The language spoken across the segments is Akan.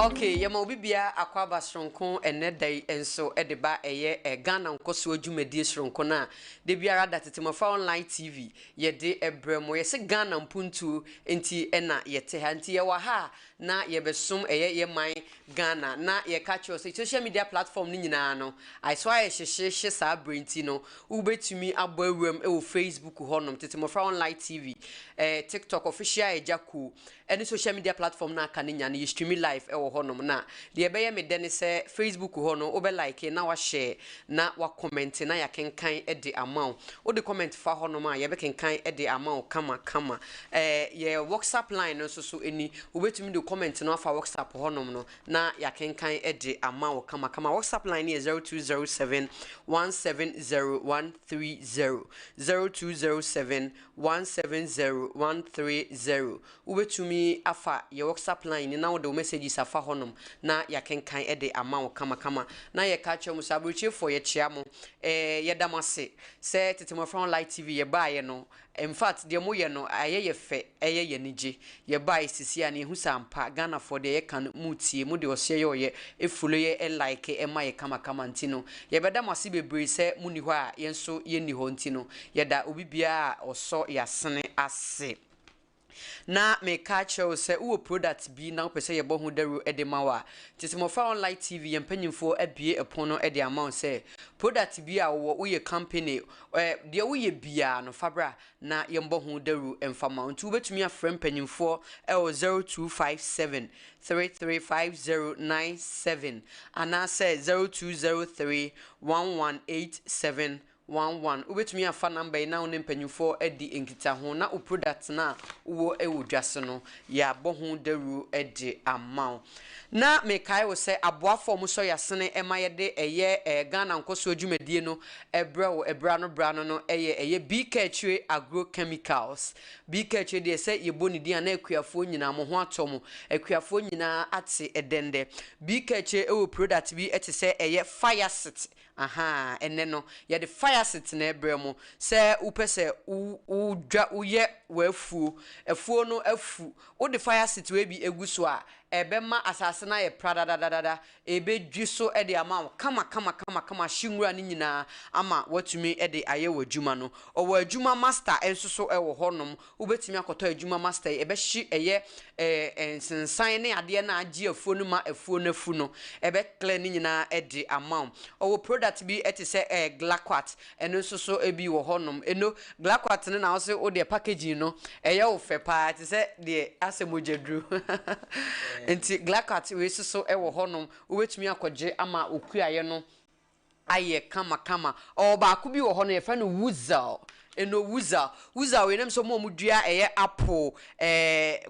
Okay, yama obi bia akwaba sonko ene dai enso edeba eye Ghana nkoso adwumadi sonko na de biara da tetemofa online TV ye de ebremo ye se Ghana mpuntu enti ena yete ha enti ye wa ha na ye besom eye ye man Ghana na ye catch us social media platform ni nyina no I swear ye hye sa brenti no ubetumi abo awuram e wo Facebook honom tetemofa online TV TikTok official ejaku any social media platform na aka nya na stream live e wo honom na de ebeye me dene se Facebook ho no obe like na wa share na wa comment na ya kenkan e de amount o de comment fa honom a ye be kenkan e de amount kama ye WhatsApp line no so eni obetumi de comment na fa WhatsApp honom no na ya kenkan e de amount kama WhatsApp line is 0207 170130 0207 170130 ubetumi afa ye WhatsApp line na wo de messages afa honom na ya kenkan e de amount kama na ye ka che musabuchi for ye chia mo ye damase se tetemofra online TV ye baaye no in fact de mo ye no aye ye fe eye ye nige ye baaye sisi ani hu sampa Ghana for de ye kan mutie mu de ose ye oye e follow ye e like e ma ye kama ntino ye bedamase bebre se muni ho a ye nso ye ni ho ntino ye da obi bia oso ya sene ase na me catch you say wo product bi na pese ye bohu daru edemawa tetemofa online TV yempanyimfo abie epono ede amount say product bi a wo ye company de wo ye bia no fabra na yembohu daru emfama ntu betumi afrem panyimfo e 0257 335097 ana say 0203 1187 11 ubetumi afa number na won mpanyufo edi enkita ho na o product na wo ewodwase no ya bohu daru edi amount na me kai wo se aboafo mo so yasene emayede eye Ghana nkoso adwumadie no ebra no eye BK agrochemicals BK de se yeboni dia na akuafo nyina mo ho atomo akuafo nyina ate edende BK ewo product bi etese eye fire sit aha enne no ye de fire sit na ebremo se upese udwa uye wafu efuo no afu wo de fire sit we bi eguso a ebema asase na ye pradadadada ebe dwiso e de ama kama shinwura ni nyina ama watumi e de aye wadwuma no owo adwuma master ensoso e wo honom ubetumi akoto adwuma master ebe hye eye ensensan ne ade na age afuo no ma afuo no afu no ebe clear ni nyina e de ama owo product bi etise Glaquat ensoso e bi wo honom eno Glaquat ne na wo se o de packaging no eye wo fe pa etise de asemojadru enti Glaquat we so e wo honom ubetumi akogye ama okuaye no aye kama o ba ko bi wo hono ye fa no Wuzel eno Wuzel we nem so mo dua eye apple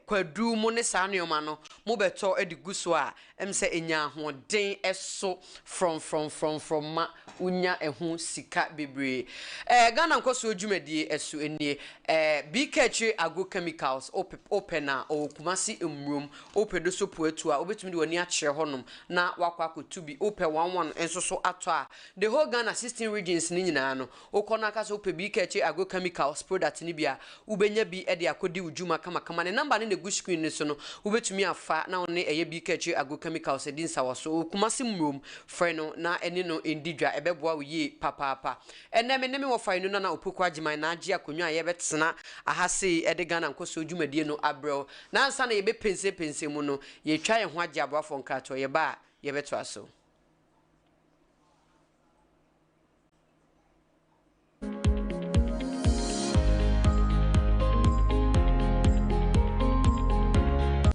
kwadu mu ne sa neoma no mo beto ediguso a em se enya hoden eso from ma unya ehu sika bebre Ghana nkoso adwumadie eso enie BK agrochemicals open a Kumasi emrum open do so poetu a obetumi de wani a kire honom na wakwa akotubi open 11 enso so ato a the whole Ghana 16 regions ni nyina no okona ka so open BK agrochemicals product ni bia ubenya bi e de akodi udwuma kama ne number ne gu screen ni so no ubetumi afa na one eye BK agrochemicals edin sawo so Kumasi emrum freno na eni no endidwa ebeboa wo papa eneme ne me wo fa inu na opoku agiman na agi akonwa ye betena ahase ede Ghana nkoso dwumadie no abrel na ansa na ye be pense mu no ye twa ye ho agi aboafo nkrato ye ba ye beto aso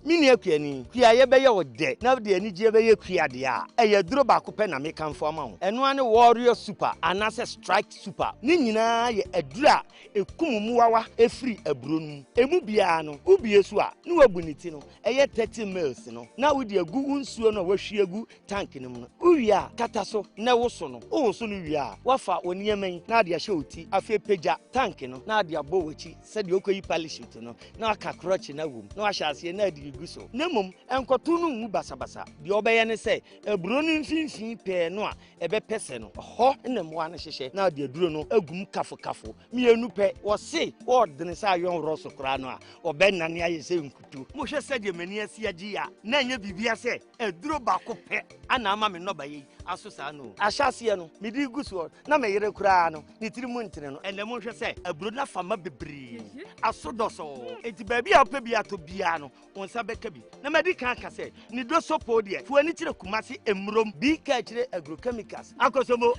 mini akuani kua ye beye wo de na de ani je beye kua de a eye duro ba ko pe na me kanfo ama ho eno ane warrior super anase strike super ni nyina ye adura ekumumu wawa efiri aburo nu emu bia no ubie su a ne wabuniti no eye 30 mils no na wodi agu nsuo no wahwie agu tank ni mu no uwia kata so na woso no woso no wia wafa oniyemen na de ahye oti afi peja tank no na de abo wachi se de okoyi polish no na aka crotch na wum na wahye ase na de egu so na mom enkoto no mu basabasa de obeye ne se eburo no mfinfin pe no a ebe pese no ho na mmoa ne hyehye na de aduro no agum kafo mienu pe wo se wo de ne sa ayon roso kra no a obe nane aye se nkutu mo hwe se de mani asi agi ya na nya bibia se aduro ba ko pe ana ama me no ba yi aso sa no ahyase no me di gu so na me yere kra no ni tiri mu ntene no ene mo hwe se aburo na fama bebri aso doso enti ba bia opa bia to bia no onsa beka bi na me di kan ka se ni do so po de fu ani kire kumase emrom bi ka kire agrochemicals akosomo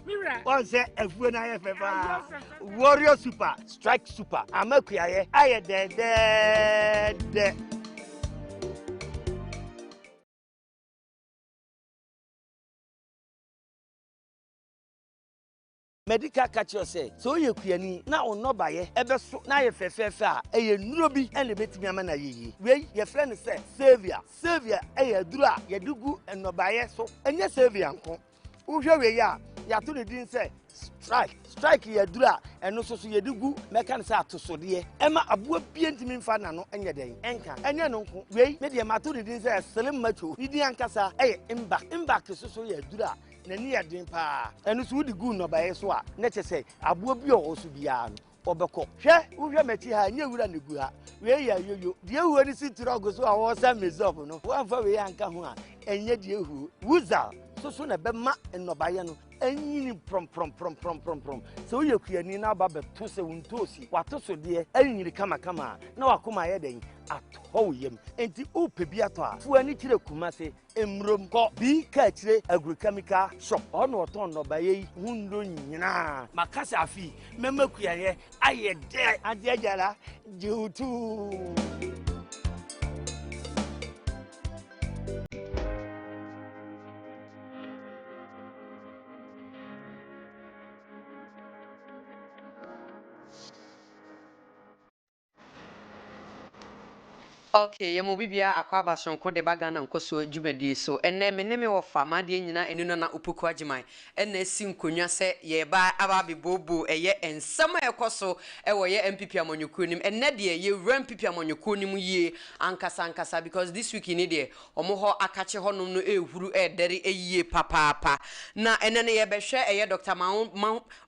on se afuo na ye fefa warrior super strike super amakuaye aye de medical catcher say so ye kuani na onobaye ebe so na ye fefefe a eye nuro bi ene betimi ama na yeyi we ye friend say savior eye duru a ye dugu enobaye so enye savior nko uhwe we ya ya to the din say strike ye duru a eno so ye dugu meka ne say atosode ema aboa bie ntimi mfa na no enye den enka enye no nko we me de ma to the din say slim macho idi ankasa eye imba so ye duru a nani ya din pa enu so di gu no bae so a ne che say aboa bi o so bia no obeko hwe uhwe meti ha nya wura ne gu ha we ya yoyo die hu ani si tiro so a wo sa mezop no wo fa we anka ho a enye die hu wuza so na be ma no bae no anyini prom so ye kuani na ba beto se wuntosi wato so de anyini kama na wakoma ye den atho yem enti ope bi ato a fu ani kire kumase emrom ko bi ka kire agrochemical shop ono oton no ba ye hundo nyina makasa afi memakuaye aye de adejara jutu. Okay, yemo bibia akwaba sonko de baga na nkoso djumadi so enne me wo fama de nyina enu na upuku agiman enne si nkonwa se ye ba ababe bobo eye ensama ekoso ewo ye MPP amonyuku nim enne de ye wura MPP amonyuku nim ye ankasa because this week ni de omo ho akache honom no ehuru edere eyiye papa na enne ne ye behwe eye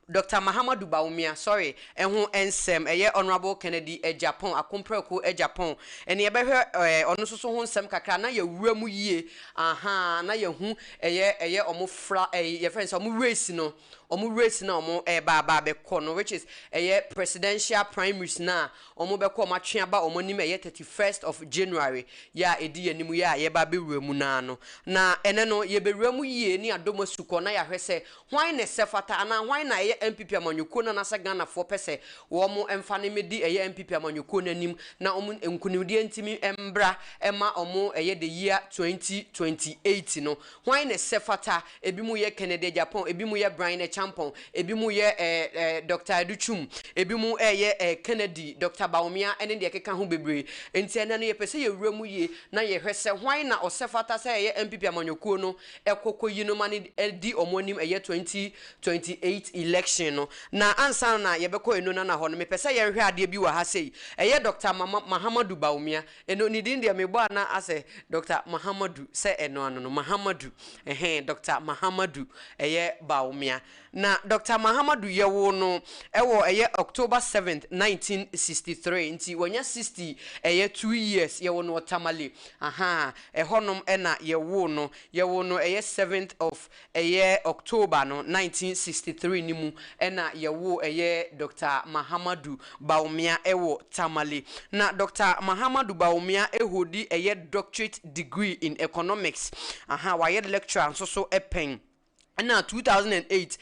Dr. Mahamudu Bawumia, sorry, ehu ensem eye Honorable Kennedy Japan akompreko Japan ene ye behwe ono soso ho nsem kakra na ye wura mu yie aha na ye hu eye omo fra ye friends omo race no omo ba be kono which is eye presidential primaries na omo be ko matwe aba omo nim eye 31st of January ya edi yanimu ya ye ba be wura mu na no na ene no ye be wura mu yie ni adomo suko na ya hwese hwan ne sefata ana hwan na eye MPP amanyuko na nasa Ghana for pese wo mo emfa ne medi eye MPP amanyuko nanim na omo nkunimdie ntimi embra ema omo eye the year 2028 no hwan ne sefata ebi mu ye Kennedy Japan ebi mu ye Brian Champon ebi mu ye Dr. Aduchum ebi mu ye Kennedy Dr. Bawumia ene de keka ho bebre enti ene no ye pese ye wura mu ye na ye hwese hwan na osefata se eye MPP amanyuko no ekokoyi no mani di omonim eye 2028 election no na ansa na yebeko eno na ho no mepese ye hwe ade bi wa ha sei eye Dr. Mahamudu Bawumia eno ni din de mebo na ase Dr. Mahamudu se eno ano no Mahamudu Dr. Mahamudu eye Bawumia na Dr. Mahamudu yewo no ewo eye October 7th 1963 nti wonya 60 eye 2 years yewo no Tamale honom ena yewo no eye 7th of eye October no 1963 ni mu ena yewo eye Dr. Mahamudu Bawumia ewo Tamale na Dr. Mahamudu Bawumia ehodi eye doctorate degree in economics waye lecturer so epen na 2008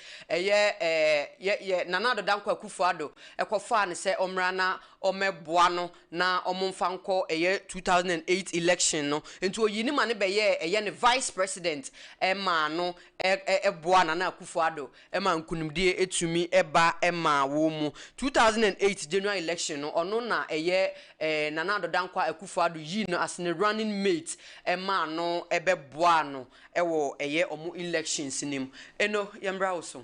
ye Nana Dankwa Akufo-Addo ekofa ne se omra na omeboa no na omomfa nko 2008 election no enti oyini ma ne beye ne vice president ema no eboa Nana Akufo-Addo ema nkunimdie etumi eba ema wo mu 2008 general election no ono na Nana Dankwa Akufo-Addo yi no as ne running mate ema no ebeboa no ewo omu elections nim eno yembra oso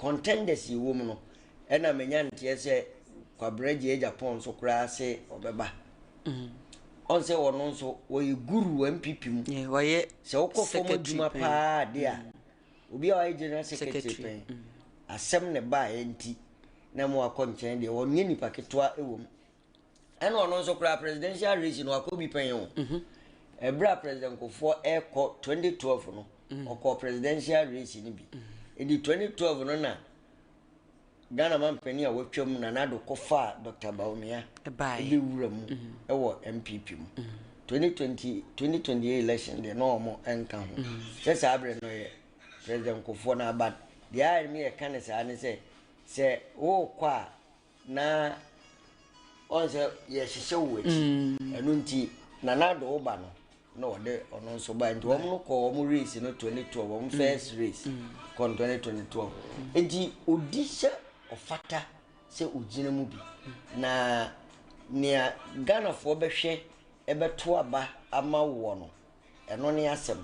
contenders yi wo mu no ena menya ntie se kwabreje Japan so kura se obeba on se wono so wo guru MPP mu wo ye se wokofo duma pa de a obi a wa general secretary pen asem ne ba enti na mo akɔnkyɛn de wonye nipa ketwa ewom ena ono so kura presidential race no akobi pen o ebra president kofo eko 2012 no oko presidential race ni bi edi 2012 no na Ghana man peni a wotwam na nado kofa Dr. Bawumia ebi wura mu ewo MPP mu 2028 election de no mo enka ho se sa abre no ye president kofo na bad de ai mi e kan se ani se wo kwa na on se ye hihye wo echi enu nti na nado oba no no de ono so ba nti omo ko omo race no 2012 omo first race kon 2012 enti odisha ofata se ugina mu bi na nia Ghana fo behwe ebeto aba ama wo no eno ne asem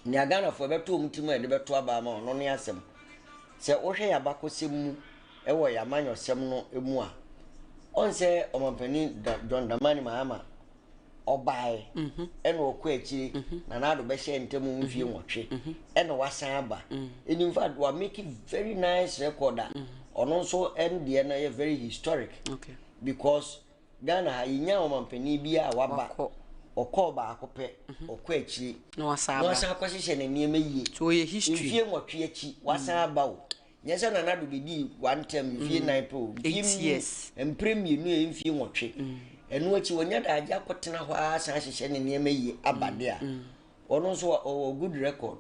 nia Ghana fo beto omtimu e de beto aba ama ono ne asem se ohwe ya bakosem ewo ya manyosem no emu a onse omampani John Dramani Mahama obae eno okọ akiri na nado be hye ntemu mfie nwotwe eno wasan aba in fact we make it very nice record ono so ndie na ye very historic because Ghana yinya omampani bia waba okọ ba akope okọ akiri no wasan akwahye ne niema yie so ye history mfie nwotwe aki wasan aba o nyesa na nado bedi one term mfie 9 pro 8 years empremi nu mfie nwotwe enu achi wonya da aja kotena ho asan hyehyɛ ne niema yi abade a ono so o good record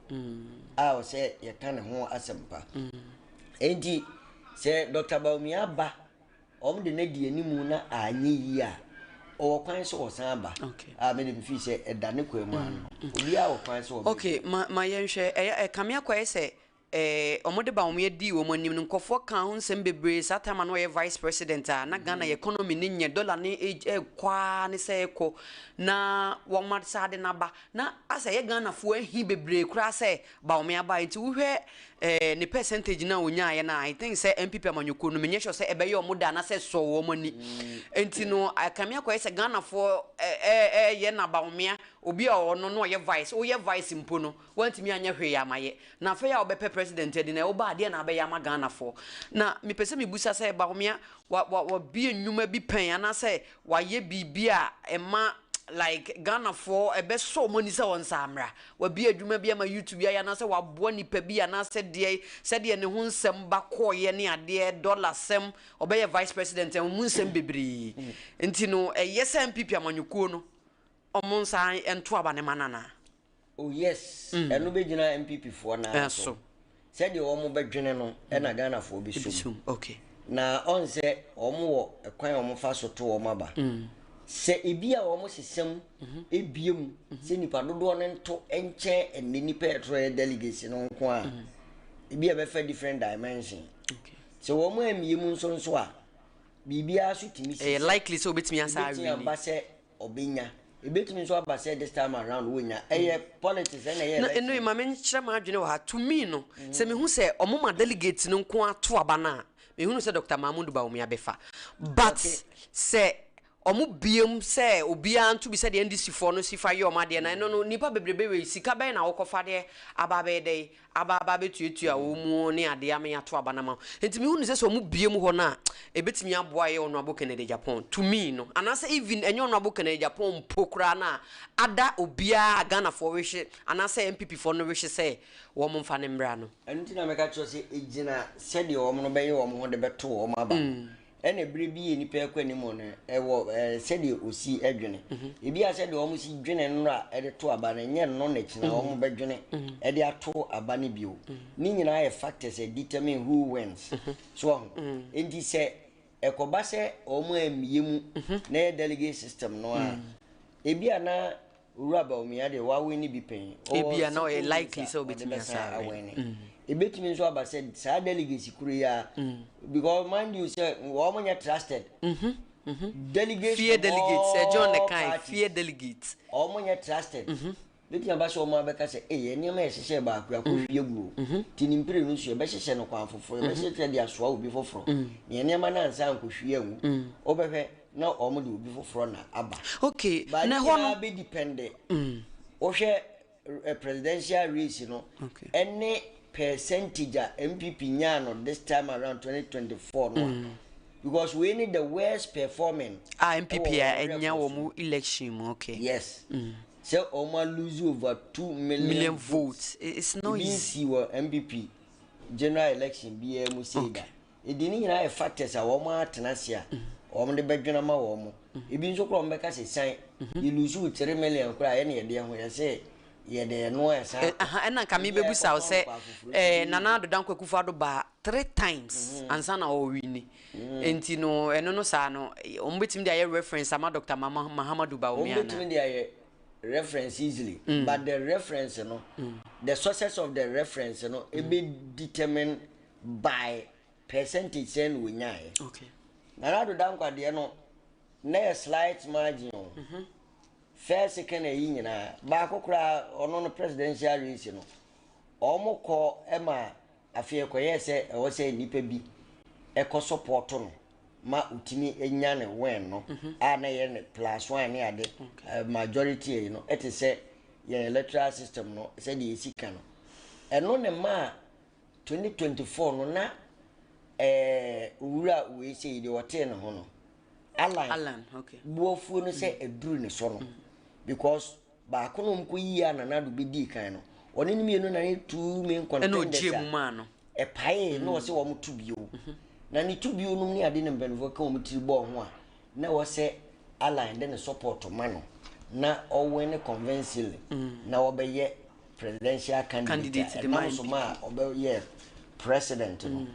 a o se ye kan ho asempa enti se Dr. Bawumia ba om de na die animu na anye yi a o kwan so osan ba a me de mfi se edane kwemu an obi a o kwan so okay ma yenhwe e kamia kwa se omode Bawumia di wo manim nkofo kan ho nsem bebre satama no ye vice president a na Ghana economy ni nye dollar ni kwa ni se eko na wo matsa de na ba na asa ye Ghana fo ahi bebre kura se Bawumia ba nti wo hwe ni percentage na onya ye na I think say MPP amanyoko no menye sure say ebeye omoda na se so wo mani nti no akamia kwa se Ghana fo ye na Bawumia obi a ono no ye vice o ye vice mpo no wantimi anya hwe ya maye na fa ya obepe president edi na oba ade na be ya ma Ghana fo na me pese me busa say Bawumia wa bi enwuma bi pen ana say wa ye bibia ema like Ghana for ebe so money se won samra wa bi adwuma bi ama YouTube ya na se wa bo nipa bi ana se de ne ho nsem ba koye ne ade dollar sem obeye vice president mu nsem bebri enti no yes MPP amanyuko no omonsa ento aba ne manana oh yes eno be gina MPP fo na so said you omo bedwene no e na Ghana fo bi sum okay na on se omo wo ekwan omo fa so to omo aba se ebia omo sesem ebiem se nipa dodo no nto enche enne nipa etro delegate no nko a ebia be fa different dimension okay se omo amiem nso a bibia so timi se likely so betimi asa really aba se obenya ebetimi nso aba se this time around wonya eye politics na eye no ma me nkyere ma adwene wa to me no se me hu se omo ma delegate no nko ato aba na me hu se Dr. Mahmoud Bawumia befa but se omu biem se obia ntu bi se de NDC for no sifa ye omade na no nipa bebrebe we sika be na wokofa de ababe de ababa betuetu a wo mu ne ade ame ato abana ma ntimi hu se omu biem ho na ebetimi aboa ye ono abo Canada Japan to me no anase even enyo ono abo Canada Japan pokra na ada obia Ghana for wish anase MPP for no wish se wo mo mfa ne mbra no enti na meka cho se ejina se de wo mo no be ye wo mo ho de beto wo ma ba ene brebi eni pe kwa ni mo ne ewo sede osi edwene ebi a sede o mo si dwene nra ede to aba na nye no na kina o mo bedwene ede ato aba ne bio ni nyina ye factors determine who wins so enti se ekoba se o mo amiemu na delegate system no a ebi a na ura Bawumia de wa we ni bi pen ebi a na o likely so betimi asa ebetimi nso aba said sa delegacy kuru ya because mind you say wo mo trusted delegates fear delegates John the kind fear delegates o mo trusted beti aba so ma be ka se eniam e hye ba akwa ko hwie gu ti ni mpire no so be hye no kwa foforo be hye de asoa obi foforo ne eniam na ansa anko hwie gu obehwe na omo de obi foforo na aba okay na ho no be depende o hwe presidential race no any percentage MPP nya no this time around 2024 no because we need the worst performing MPP enya wo mu election okay yes so Oma lose over 2 million votes. It's not easy. MPP general election BM say that. It didn't have factors a Oma Tenasia, or the background ma womo. It been so called make us a sign. You lose 3 million cry any idea when I say, yeah, they no answer. And I can maybe say, Nana the Danko Kufado ba 3 times, and Sana or Winnie. And you know, and no sano, on which the reference, Sama Dr. Mahamadou Baumia. Reference easily but the reference you know the sources of the reference you know it be determined by percentage and we nyai okay na do dan kwa de no na slight margin first second e nyina ba kokura ono no presidential race no omukọ ema afie koye se e wo se nipa bi e ko support no ma utimi enya ne wen no a na ye ne +1 ne ade majority you know it is say your electoral system no say the esika no eno ne ma 2024 no na ura we say the hotel no no Alan okay buofu no say eduru ne so no because ba kono mko yi ana na do bi di kan no oni ni mienu na ne two main contenders eno ma no e pae no se wo mtu bio na ni tu bio no ni ade ne mbenfo ka wo mtiri bo ho a na wo se Alan de ne support mano na owe ne convincingly na wo be ye presidential candidate na so ma obe ye president no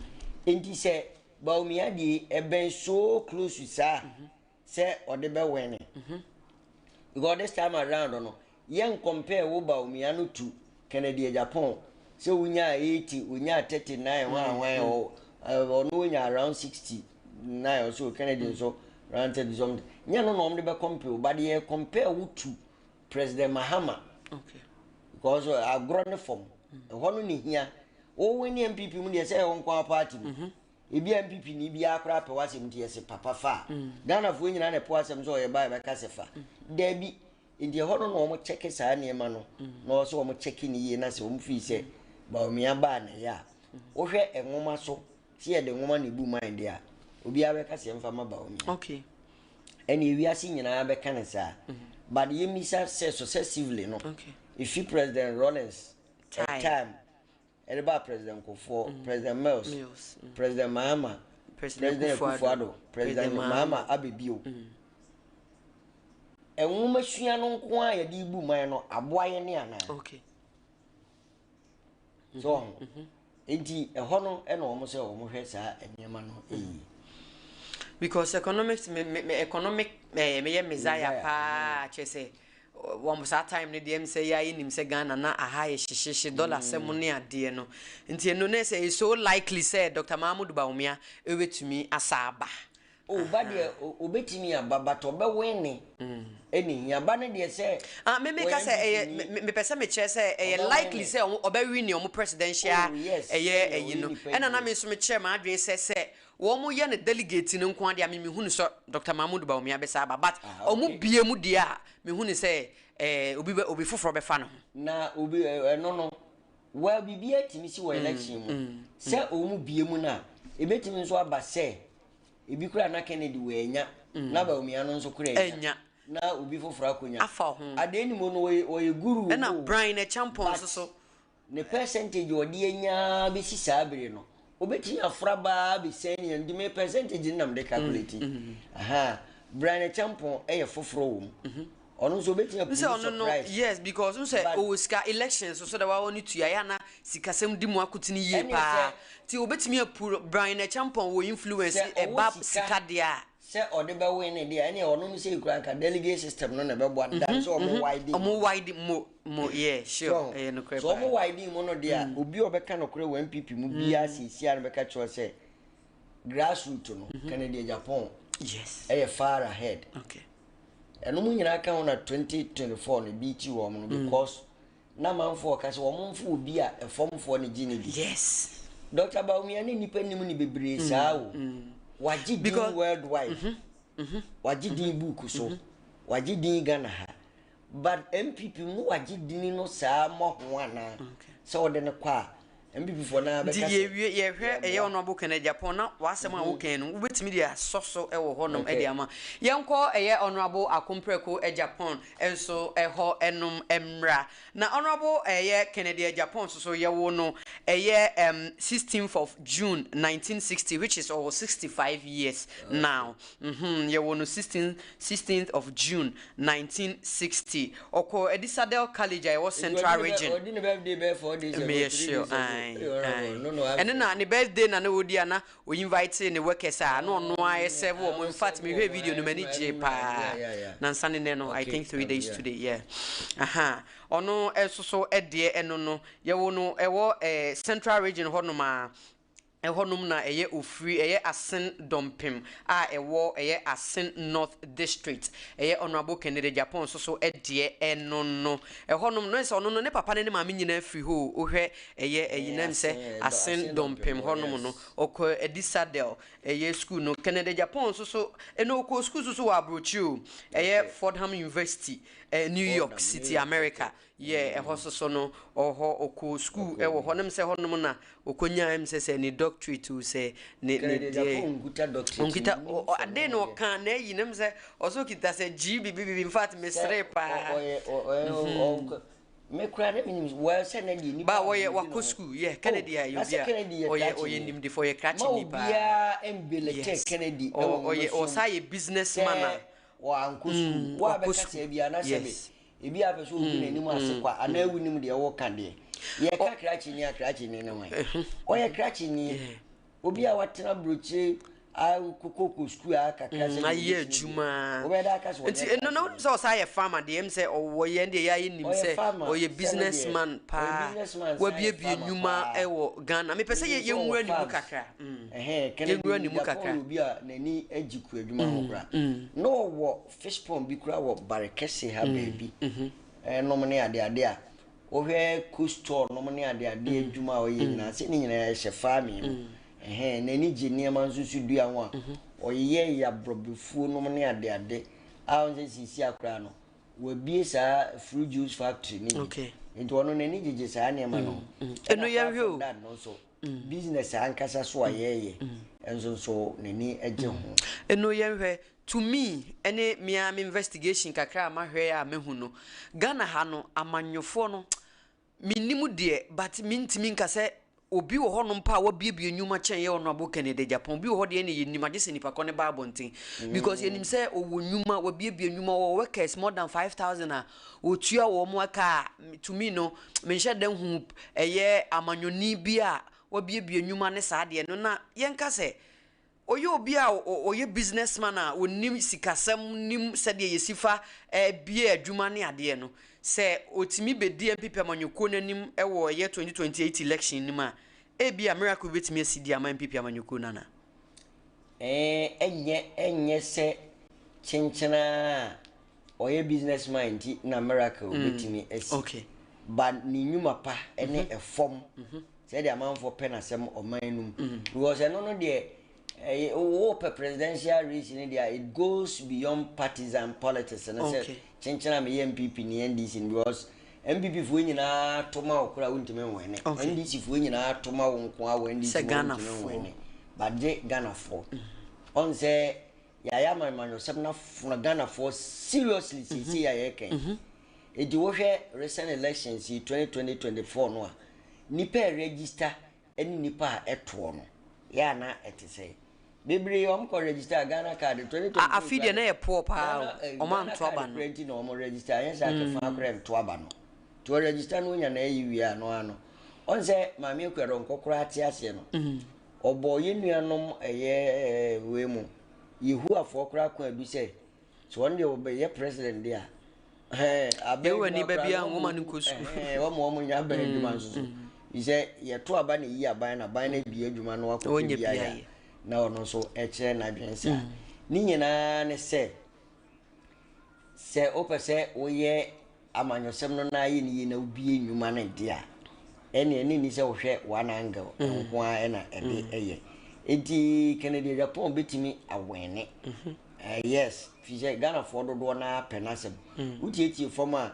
enti se Baumia di eben so close to sa say ode be win because this time around no yen compare wo Baumia no to Kennedy Japan say unya 80 unya 39 wan no nya around 69 or so Kennedy so around 30 something nya no de be compare but ye compare wo to President Mahama okay because agrone form hono ni hia o weni MPP mu de say won kwa party ebi MPP ni bi akra pe wasem tie se papa fa Ghana fo nyina na po asem so ye ba ka se fa da bi ndi hono no mo check sa na ema no no so mo check ni ye na se mo fi se ba o mia ba na ya o hwe enwoma so se ye de nwoma na bu mind ya obi a be ka se mfa ma ba o mia okay eni wi ase nyina be ka na sa but ye mi sa se successively no okay if you President Rollins time Elba President Kofo, President Mills, President Mahama, President Kufuado, President Mahama Abibio. And woman she no kwa ya di bu man no aboaye ne ana. Okay. So, enti e hono e no mo se o mo hwe sa enema no because economics economic me ye messiah pa chese one that time ne dem say ya nim say Ghana na aha ye hihye dollar sem ne ade no nti eno ne say so likely say Dr. Mahmoud Baumia ewetumi asaba oh but de obetimi ababa to be win eni yaba ne de say me ka say me pese me che say likely say oba win o presidential you know ena na me so me che ma adwen say wo mo ye ne delegate ne nko ade a me hunu so Dr. Mahmoud Baumia be saba but o mo bie mu dia me hunu say obi foforo be fa no na obi no wa bibia timi si wo election mu say o mu bie mu na ebetimi so aba say ebi kura na Kennedy we enya na Baumia no nso kura enya na obi foforo akonya afa ho ade ni mo no we guru na Brian champion so ne percentage odi enya be si sabere no obeti afraba be seni and me percentage nam de calculate aha Brian champion e foforo wo onu so obeti surprise yes because say o ska elections so that wa oni to ya na sikasem di mu akutini ye pa ti obeti me Brian champion wo influence e ba sika dia se ode be win dia ene onu mi say kura ka delegate system no na be bo dan so omo wide mo yeah sure no crap so omo wide mo no dia obi obeka no kura wa MPP mu bia sisi an beka cho say grassroots no Canada Japan yes far ahead okay eno mu nyina ka na 2024 no bi ti wo mo because na manfo ka se wo monfo obi a efomfo ne gine bi yes Dr. Baumia ni nipa nim ni bebre saa o waji din worldwide waji din book so waji din Ghana ha but MPP mu waji din no saa mo ho ana so de ne kwa MPP for na be ka ye hwe eye Honorable Kennedy Japan na wasem a wo kan no ubetimi dia soso e wo honom e dia ma yenko eye Honorable Akompreko e Japan enso eho enum emra na Honorable eye Kennedy Japan so ye wo no eye 16th of June 1960 which is over 65 years now ye wo no 16th of June 1960 oko Edisadel College I was Central Region odine birthday be 4 days and na ne birthday na wodi ana o invite ne workers a na ono aye serve o in fact me hwe video no mani je pa na nsane ne no I think 3 days today yeah ono esoso ede eno no ye wo no ewo Central Region honoma ehonum na eye ofri eye Asen Dompem a ewo eye Asen North District eye Honorable Kennedy Japan so ede eno no ehonum no se ono no ne papa ne ma nyina afri ho ohwe eye eyinam se Asen Dompem honum no okọ Edisadel eye school no Kennedy Japan so eno okọ school so wa abrochi o eye Fordham University New York City America yeah so no oho oko school wo honem se honum na okonya em se ni doctorate to say ne ngita ade no kan na yinem se oso kita se GBB in fact mesre pa me kura na minim well se na di ni ba wo ye wako school yeah Kennedy ya yo bia oye nim de for ye catch ni pa bia embelete Kennedy oye o say businessman wa anko school wa be ka se bia na sebe ebi apeso obi na nim ase kwa ana ewu nim de wo ka de ye ka krachi ni na wan oye krachi ni obi a watena broche a kokoko school a kakra se na ye adwuma obe da ka so no so say farmer de em say o ye de ya nim say o ye businessman pa wa bie nyuma e wo Ghana me pese ye nwura ni mu kakra Kennedy nwura ni mu kakra obi a nani agiku adwuma ho kra no wo fish pond bi kra wo barekese ha baby nom ne ade a o hwe coastal nom ne ade adwuma o ye nyina se ni nyina ye farming nani genie man susu dua ho a oyeye ya brobefuo nom ne ade a onse sisi akra no we bie sa fruit juice factory ni into ono nani gije sa ne ma no eno ya hwe no so business ankasa so ayeye enso so nani eje ho eno ya hwe to me any me investigation kakra ma hwe a mehu no Ghana ha no amanyofo no minimu de but mintimi nkase obi wo hono mpa wa biebie nyuma chen ye Honorable Kennedy Japan obi wo ho de ne yenim agese nipa ko ne ba abonten because yenim say owo nyuma wa biebie nyuma wo workers more than 5000 a otua wo mo aka to me no me hye den hu eye amanyoni bi a wa biebie nyuma ne saa de no na yenka se oye obi a oye businessman a onim sikasem nim sede yesifa bie adwuma ne ade no se otimi bedi MPP amanyoko nanim ewo ye 2028 election nima bia miracle betimi asidi ama MPP amanyoko nana enye se chinchina oye businessman ti na miracle betimi asi okay but ni nyuma pa ene efom se de amanfo penasem omanum because no de presidential race in India, it goes beyond partisan politics. And I said, Chinchina me MPP ni NDC because MPP for you na toma okura untime wene. NDC for you na toma unkwa NDC Ghana wene. But they Ghana for. On say yaya man sabna funa Ghana for seriously see yaya ken. It was recent elections 2020-24 no. Nipa register any nipa eto no. Ya na etise. Bibri ko register Ghana card 2020 afide na e po pa o man to aba no no mo register yen sa ke fa akra to aba no to register no nya na yi ano on se ma me kwero nkokora ate ase no obo ye nuanom eye we mu yehu afo kora kwa bi se so on de obe ye president dia abe wani ba bia ngoma ni kosu wo nya ba adwuma nso ise ye to aba ne yi aba na ban na bi adwuma no akọ bia na ono so eche na dwensa ni nyina ne se se opese woye amanyosem no na ye ni na ubie nnwuma na dia ene ni se wo hwe one angle nko a na ede eye enti Kennedy Japan betimi awene yes fije Ghana for do na penasem utieti forma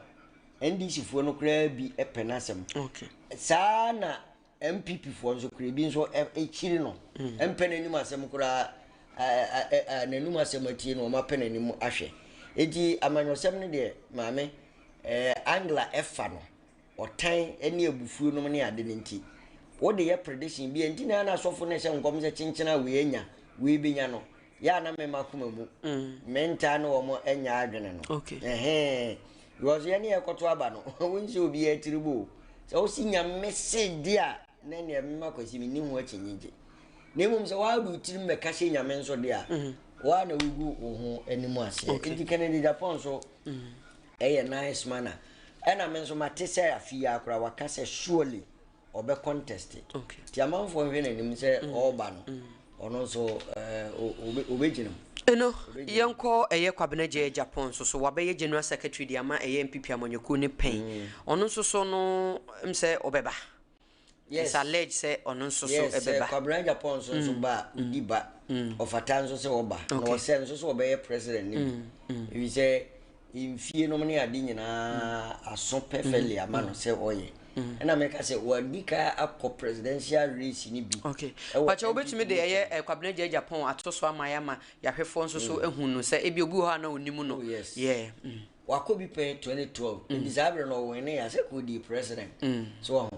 NDC fo no kra bi penasem okay sana MPP fo nso kra bi nso chiri no empenanim asem kra nanum asem atie no ma penanim ahwe enti amanyosem ne de maame angla efa no otan ene abufuo no ne ade ne nti wo de ye prediction bi enti na na asofo ne se nkom se chinchina we enya we benya no ya na me makoma mu menta no wo mo enya adwene no okay because ye ne ekoto aba no wonse obi ya tiribo se wo sinya message dia na ne me makosi mi ni ho akyinje na emum se wa du tirim me ka she nyame nso dia wa na wugu wo ho animu ase enti Kennedy Japan so nice manner ena me nso mate se afia akora waka se surely obe contest okay ti amanfo hwe na nim se oba no ono so obejina eno yenko kwabena je Japan so wabeye general secretary di ama MPP amonyoku ne pen ono so no mse obeba yes allege se ono so ebeba kwabena Japan so ba udiba ofatan so se oba no se so obeye president ni we say imfie no ne ade nyina aso perfectly amano se oye na meka se wadika akọ presidential race ni bi okay pacha obetumi de ye kwabena je Japan atoso amayama yahwefo nso so ehunu se ebi obi ho na onimu no yeah wako bi pe 2012 Elizabeth no wene ya se ko di president so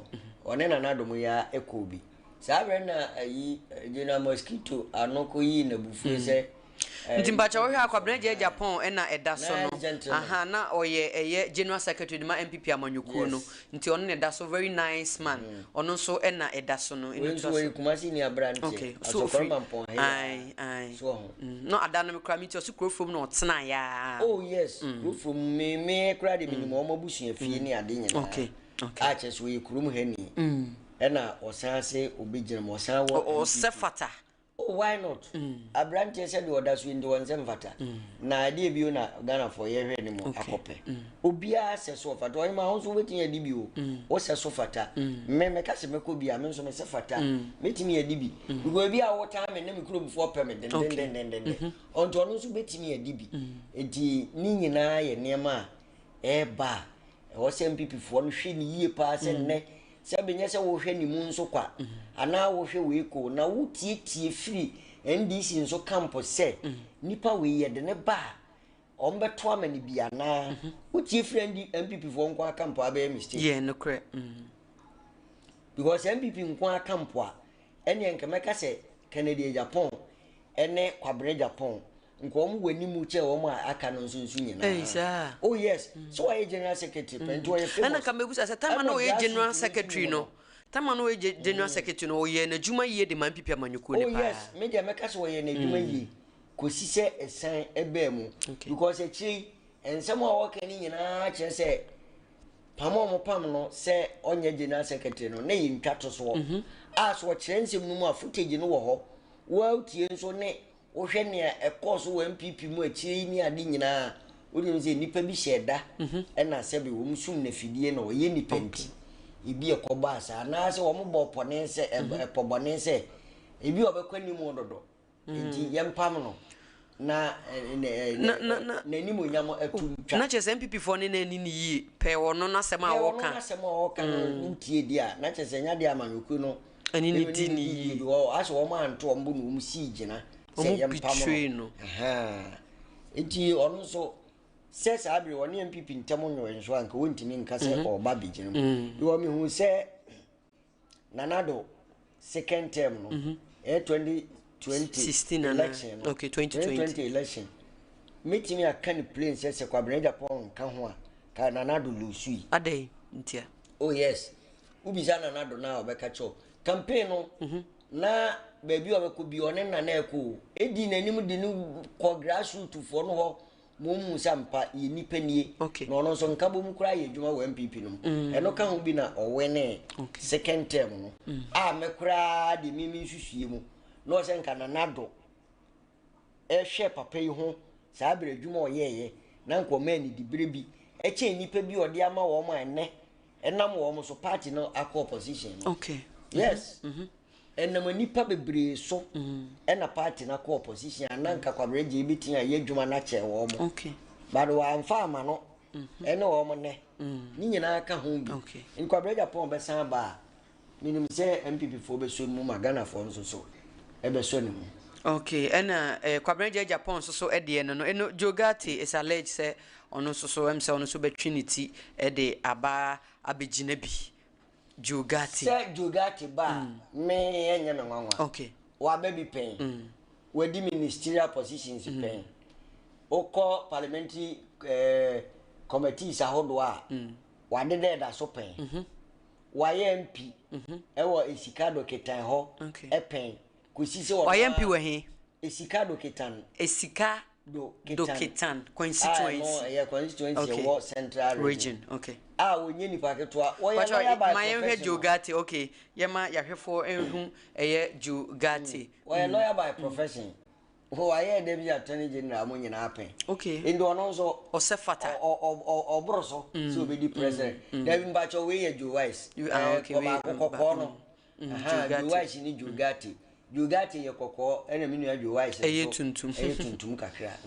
one na nadom ya ekobi sabre na ayi General Mosquito anoko yi na bufu se Ntimbacha wo hwa akwabena je Japan na eda so no aha na oye general secretary ma MPP amanyuku no nti ono ne da so very nice man ono so na eda so no inu so we kumasi ni abrante okay so ai so no adana me kra mi ti so krofom no otena ya oh yes krofom me kra de minimum omo busu afie ni ade nyina okay a che so we kurum hani na osan se obegyina mo osan wo o sefata oh why not abrante said the others win the ones mfata na ade bi na Ghana for ye hwe ni mo akope obia se so fata o ma ho so wetin ya dibi o se so fata me ka se me ko bia me so me se fata metimi ya dibi go bia wo ta me na me kuro before payment den onto no so betimi ya dibi enti ni nyina ye nema ba o se MPP fo no hwe ni yie pa se ne se benye se wo hwe ni mu nso kwa ana wo hwe we ko na wo tie free NDC nso campus se nipa we ye de ne ba ombeto amani bia na wo tie free MPP fo nko camp aba mistake yeah no correct because MPP nko camp a ene enka meka se Kennedy Japan ene kwabena Japan nko mu wani mu che wo mu aka no nso nyina oh yes so I general secretary pento ye famous ana kamebusa se tama no ye general secretary no tama no ye general secretary no ye na juma ye de man pipi amanyuku ne pa oh yes media meka so ye na juma ye kosi se esan ebe mu because e chi ensem a wo kan nyina che se pamo pam no se onye general secretary no na yi ntwato so a so kire nsem no mu a footage no wo ho wo tie nso ne wo hwe ne e course wo MPP mu akiri ni ade nyina wo nim se nipa bi sheda na se bi wo msum na fidie na wo ye nipa nti ibi e ko ba sa na se wo mo bo pone se e pobone se ibi obekwa ni mu dodo nti yempam no na ni mo nyamo atutwa na chese MPP fo ne na ni yi pe wono na sema woka na sema woka no ntie dia na chese nya dia amanyuku no ani ni di ni wo aso wo ma nto ombu no um si gina se yempam no enti ono so se sabre woni MPP ntemo nyo enso anka wontimi nka se oba bigina bi wo mi hu se nanado second term no 2016 election okay 2020 election meeting ya kan plane se kwabena Japan ka ho a ka nanado lusui adai ntia oh yes ubisa nanado na obeka cho campaign no na baby obeko bi one na na eko edi nanim di no ko grassroots fo no ho mu sampa ye nipanie no no so nka bom kura ye djuma wa MPP no eno ka ho bi na owene second term no a me kura de mimi hwehwie mu no se nka nanado hwe papa yi ho saa bere djuma oyeye na nkɔma ni di brebi ɛkyɛ nipa bi ɔde ama wɔn a ɛnɛ ɛnam wɔn so party no akɔ opposition no okay yes ɛnam nipa bebree so ɛna party na akɔ opposition ananka kwabreje ebitin a yɛ dwuma na kyɛ wɔn okay but wa amfa ama no ɛne wɔn ne ni nyinaa ka ho bi nkwabreje pɔn bɛsan ba minim sɛ MPP fo bɛso mu magana fo nso so ɛbɛso ne mu okay ɛna kwabreje Japan so ɛde no Jogati is alleged say ono so em say ono so betwi ne ti ɛde aba abegina bi Jogati say Jogati ba me enye me nwanwa okay wa ba bi pen wadi ministerial positions pen okọ parliamentary committees ahodo a wa de da so pen wa MP ewo esika do ketan ho pen kusi se wa MP we he esika do ketan esika do ketan constituency yeah constituency wo central region okay wonye nipa ketwa wo ya lawyer by my Jogati okay yema yahwefo enhu Jogati wo ya lawyer by profession wo ya deputy attorney general mo nyina apen okay endo no so osefata obroso so obedi president David Mbacho we ya Jowise okay we kokko no Jowise ni Jogati ye kokko ena minu ya Jowise eye tuntum kakra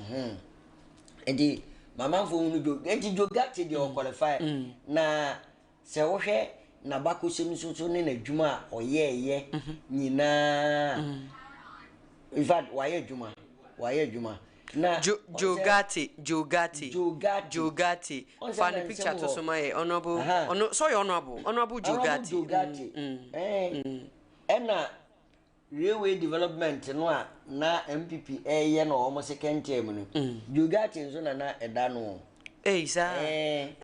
edi mama fo unu Jogati de o qualify na se wo hwe na bakosem so ne na dwuma oyeye nyina in fact waye dwuma na Jogati fan picture to so my honorable so your honorable Jogati ena railway development no a na MPP ye no omo second term no Jogati nso na eda no sa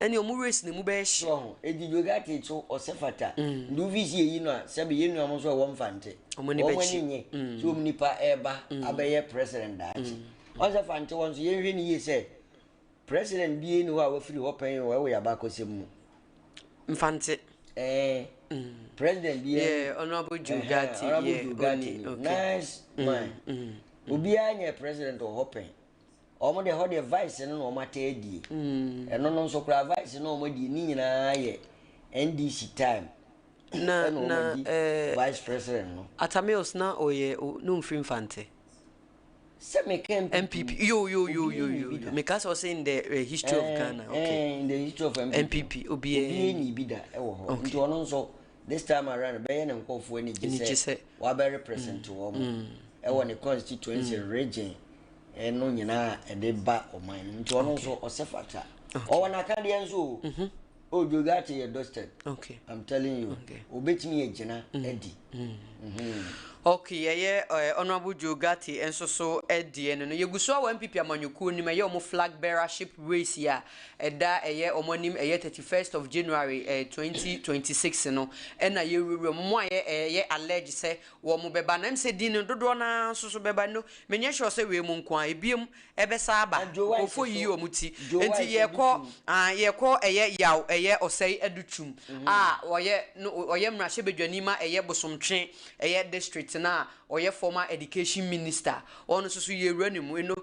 eni omu race ne mu be hye edi Jogati so osefata ndu visi yi no a sebe yenu omo so wo mfante omo ni be hye so omnipa eba abeye president dachi osefante won so yenhwe ni yi se president bi eni wa wafiri ho pen wo ya ba kosem mu mfante president bi honorable Jogati okay nice man obi anya president ho pen omo de ho de vice no mata edi eno no so kra vice no omo di ni nyina ye NDC time na vice president no Atameos na oye no mfiri mfante se me can MPP yo because was in the history of Ghana okay in the history of MPP obi ni bida e wo ho nti ono nso this time around be na nkofo ani gise wa be represent wo mo e wo ne constituency region eno nyina e de ba oman nti ono nso osefata o wana kan de nso o Jogati ye dusted okay I'm telling you obetimi ye gina edi okay honorable Jogati enso so edi no yeguso wa MPP amanyuku ni me omo flag bearership race ya eda omonim 31st of January 2026 no na ye ruru mo ye allege say wo mo beba na mse di no dodo na so beba no menye sure say we mu nko ebiem ebesa aba ofo yi omuti enti ye ko yaw osei edutum oye mrahye bedwanima bosomtwe district na oye former education minister ono so ye ranimu eno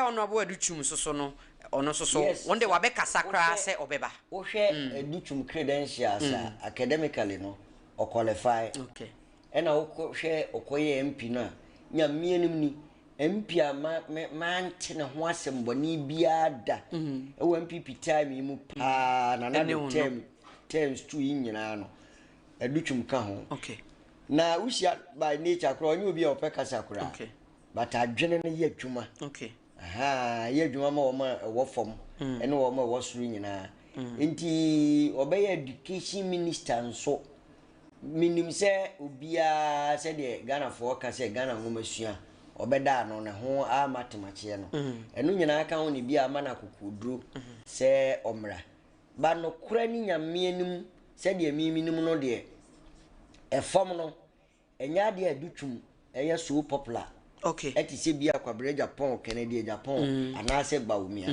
honorable edutum so no ono so one day wabe kasakra se obeba wo hwe edutum credentials academically no o qualify okay ena wo hwe okoye MP no nya mienim ni MP ante ne ho asem boni biada wo MPP time mu pa na terms 2 nyina no edutum ka ho okay na usia by nature kro onye obi opeka sakura okay but adwene ne ye adwuma okay ye adwuma ma wo fom ene wo ma wo suru nyina enti obey education minister nso minim se obia se de Ghana for ka se Ghana ngomasua obeda no ne ho a matemache no eno nyina aka ho ne bia ma na kokuduro se omra ba no kura ni nyame anim se de miminim no de efom no enya de adutwum eye so popular okay eti se bia kwabere Japan Kennedy Japan anase bawumia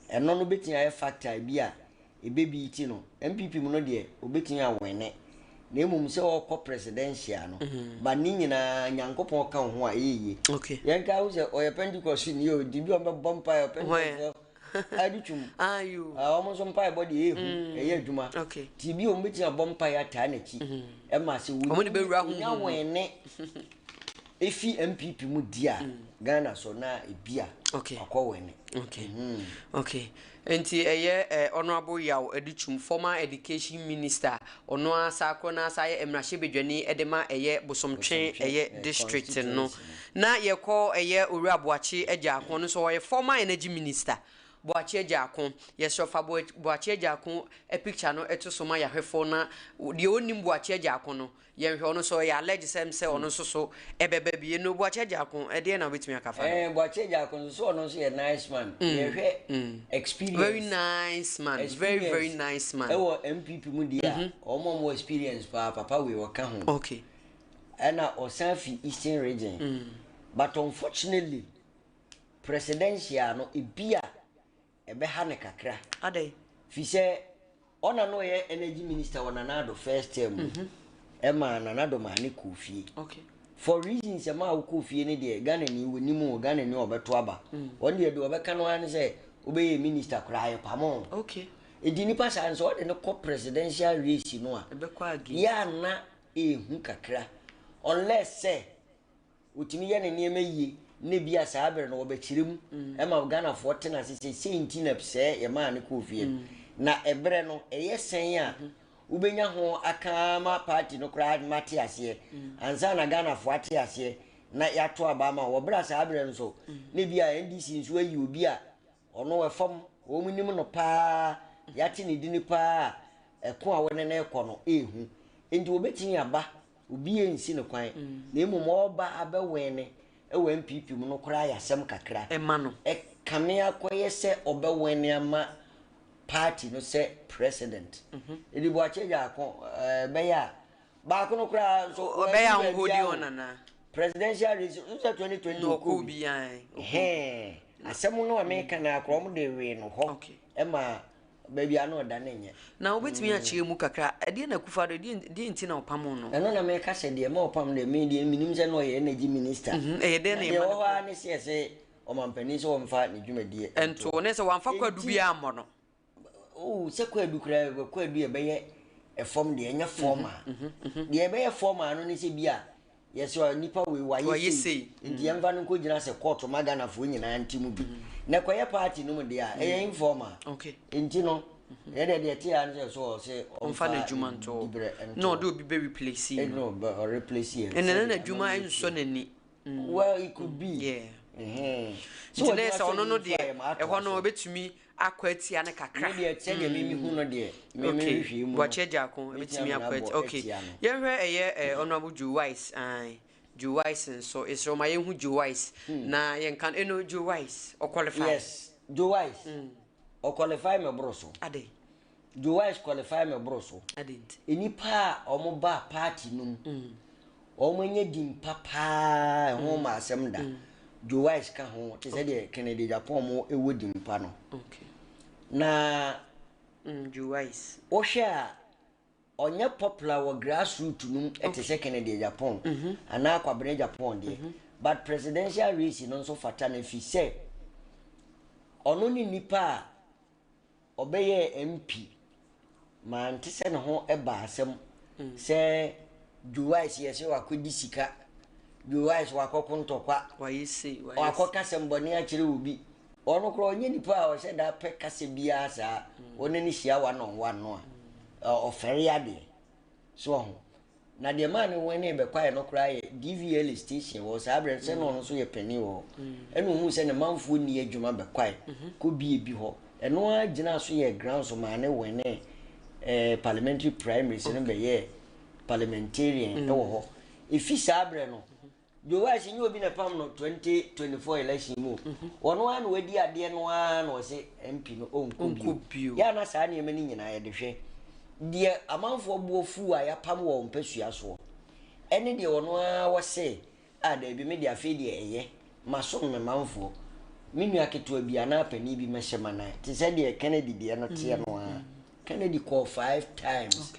eno no betia factor bia ebebi ti no MPP mu no de obetia wene na emum se okọ presidential no ba ni nyina nyankopon ka ho a yeye okay yenka wo se oye Pentecost ni o di bi o mebọ mpa ya Pentecost adutwum ayo omo so mpa body ehu eye adwuma okay ti bi o mbeti abọ mpa ya ta na chi e ma se wo omo ni be wura hu nya wene efi MPP mu dia Ghana so na ebia okay akọ wene okay okay enti eye honorable yaw edichum former education minister ono asako na asaye emrahye bedwani edema eye bosomtwe eye district no na yekọ eye owura boachi eja akon no so oye former energy minister boachi eja akon yesofa boachi eja akon e picture no etosoma yahwefo na de onim boachi eja akon no yenhwe ono so ya allege se ono so ebebe bie no boachi eja akon e de na obetumi akafa boachi eja akon so ono so ye nice man yehwe experience very nice man very nice man ewo MPP mu dia omo experience papa we waka ho okay ana osanfi eastern region but unfortunately presidential no ebia ebe ha ne kakra ade fi se ona no ye energy minister wana nado first term ema nanado mani kofie okay for reasons ema ukofie ne de Ghana ni wonimu Ghana ni obeto aba won de obeka no an se obeye minister kra pamo okay edi ni pasa an so de ne ko presidential race no a ebe kwa agi ya na ehu kakra unless say utimi ye ne niam yie ne bia saa ber no obekirem ema Ghana fo tena se 19 pse ye ma ne kofie na ebre no eye sen a ubenya ho akama party no kra mate ase ansa na Ghana fo ate ase na yato abama wo bra saa ber nso ne bia NDC nso ayi obi a ono we fam wo munim no pa yate ne dini pa eko a wone na eko no ehu enti obetin aba obi ensi ne kwan na emum oba abewene ewe MPP mu no kra yasem kakra ema no e kame akoye se obewene ama party no se president edi bo acheja akon be ya ba ko no kra so obe ya hodi onana presidential race 2020 no ko bi an asem no America na akrom de we no ho ema baby ano da na nye na obetimi a chie mu kakra de na kufa de nti na opam no eno na me ka se de ma opam de me de minim se no ye energy minister de na e ma ho ani se o mampani so mfa ne dwumadie ento ne se wanfa kwadu bi ammo no oh se kwadu kra kwadu e be ye e form de enya form a de e be ye form a no ne se bia yes wa nipa we wa yesi ndi enva no ko gina se court magana fo nyina ntimu bi na kwaye party no de a e informa okay enti no ye de ti an so se onfa na djuma nto no do be replace it no but replace it and na djuma enso nani well it could be yeah so let's ono no de e ho no obetumi akwati ane kakra de tie de mimi hu no de mimi hwi mu wache jakon obetumi akwati okay yenhwe eye honorable Joe Wise Joe Wise so isro ma yenhu Joe Wise na yenkan eno Joe Wise o qualify yes Joe Wise o qualify me broso ade Joe Wise qualify me broso adent enipa omo ba party num omo nye dim papa ho ma asem da Joe Wise ka ho te se de Kennedy Japan mo ewo dim pa no okay na Joe Wise o hwe onye popular wo grassroots num ete se Kennedy Japan ana akwabere Japan de but presidential race no so fata na fi se ono ni nipa obeye MP man te se ne ho eba asem se Joe Wise yese wakodi sika Joe Wise wakokontokwa wayese wakoka semboni akire obi ono kro onye nipa o se da pe kase bia sa onani hia wa no wa no a ofere ade so ho na de man woni be kwae no kra ye DVL station wo sa abre se no so ye pani wo enu hu se ne manfo ni adwuma be kwae ko bi ho eno agina so ye ground so ma ne wene parliamentary primaries no be ye parliamentarian wo ho ifi sa abre no Joe Wise nyi obi na pam no 2024 election mu wono an wadi ade no an wo se MP no onko bio ya na saa ne mani nyina ye de hwe de amanfo buofu a ya pam wo mpasua so ene de wono a wo se a da bi me de afi de eye maso me manfo minu aketo bi ana pani bi mehye mana te se de Kennedy de no te no a Kennedy call 5 times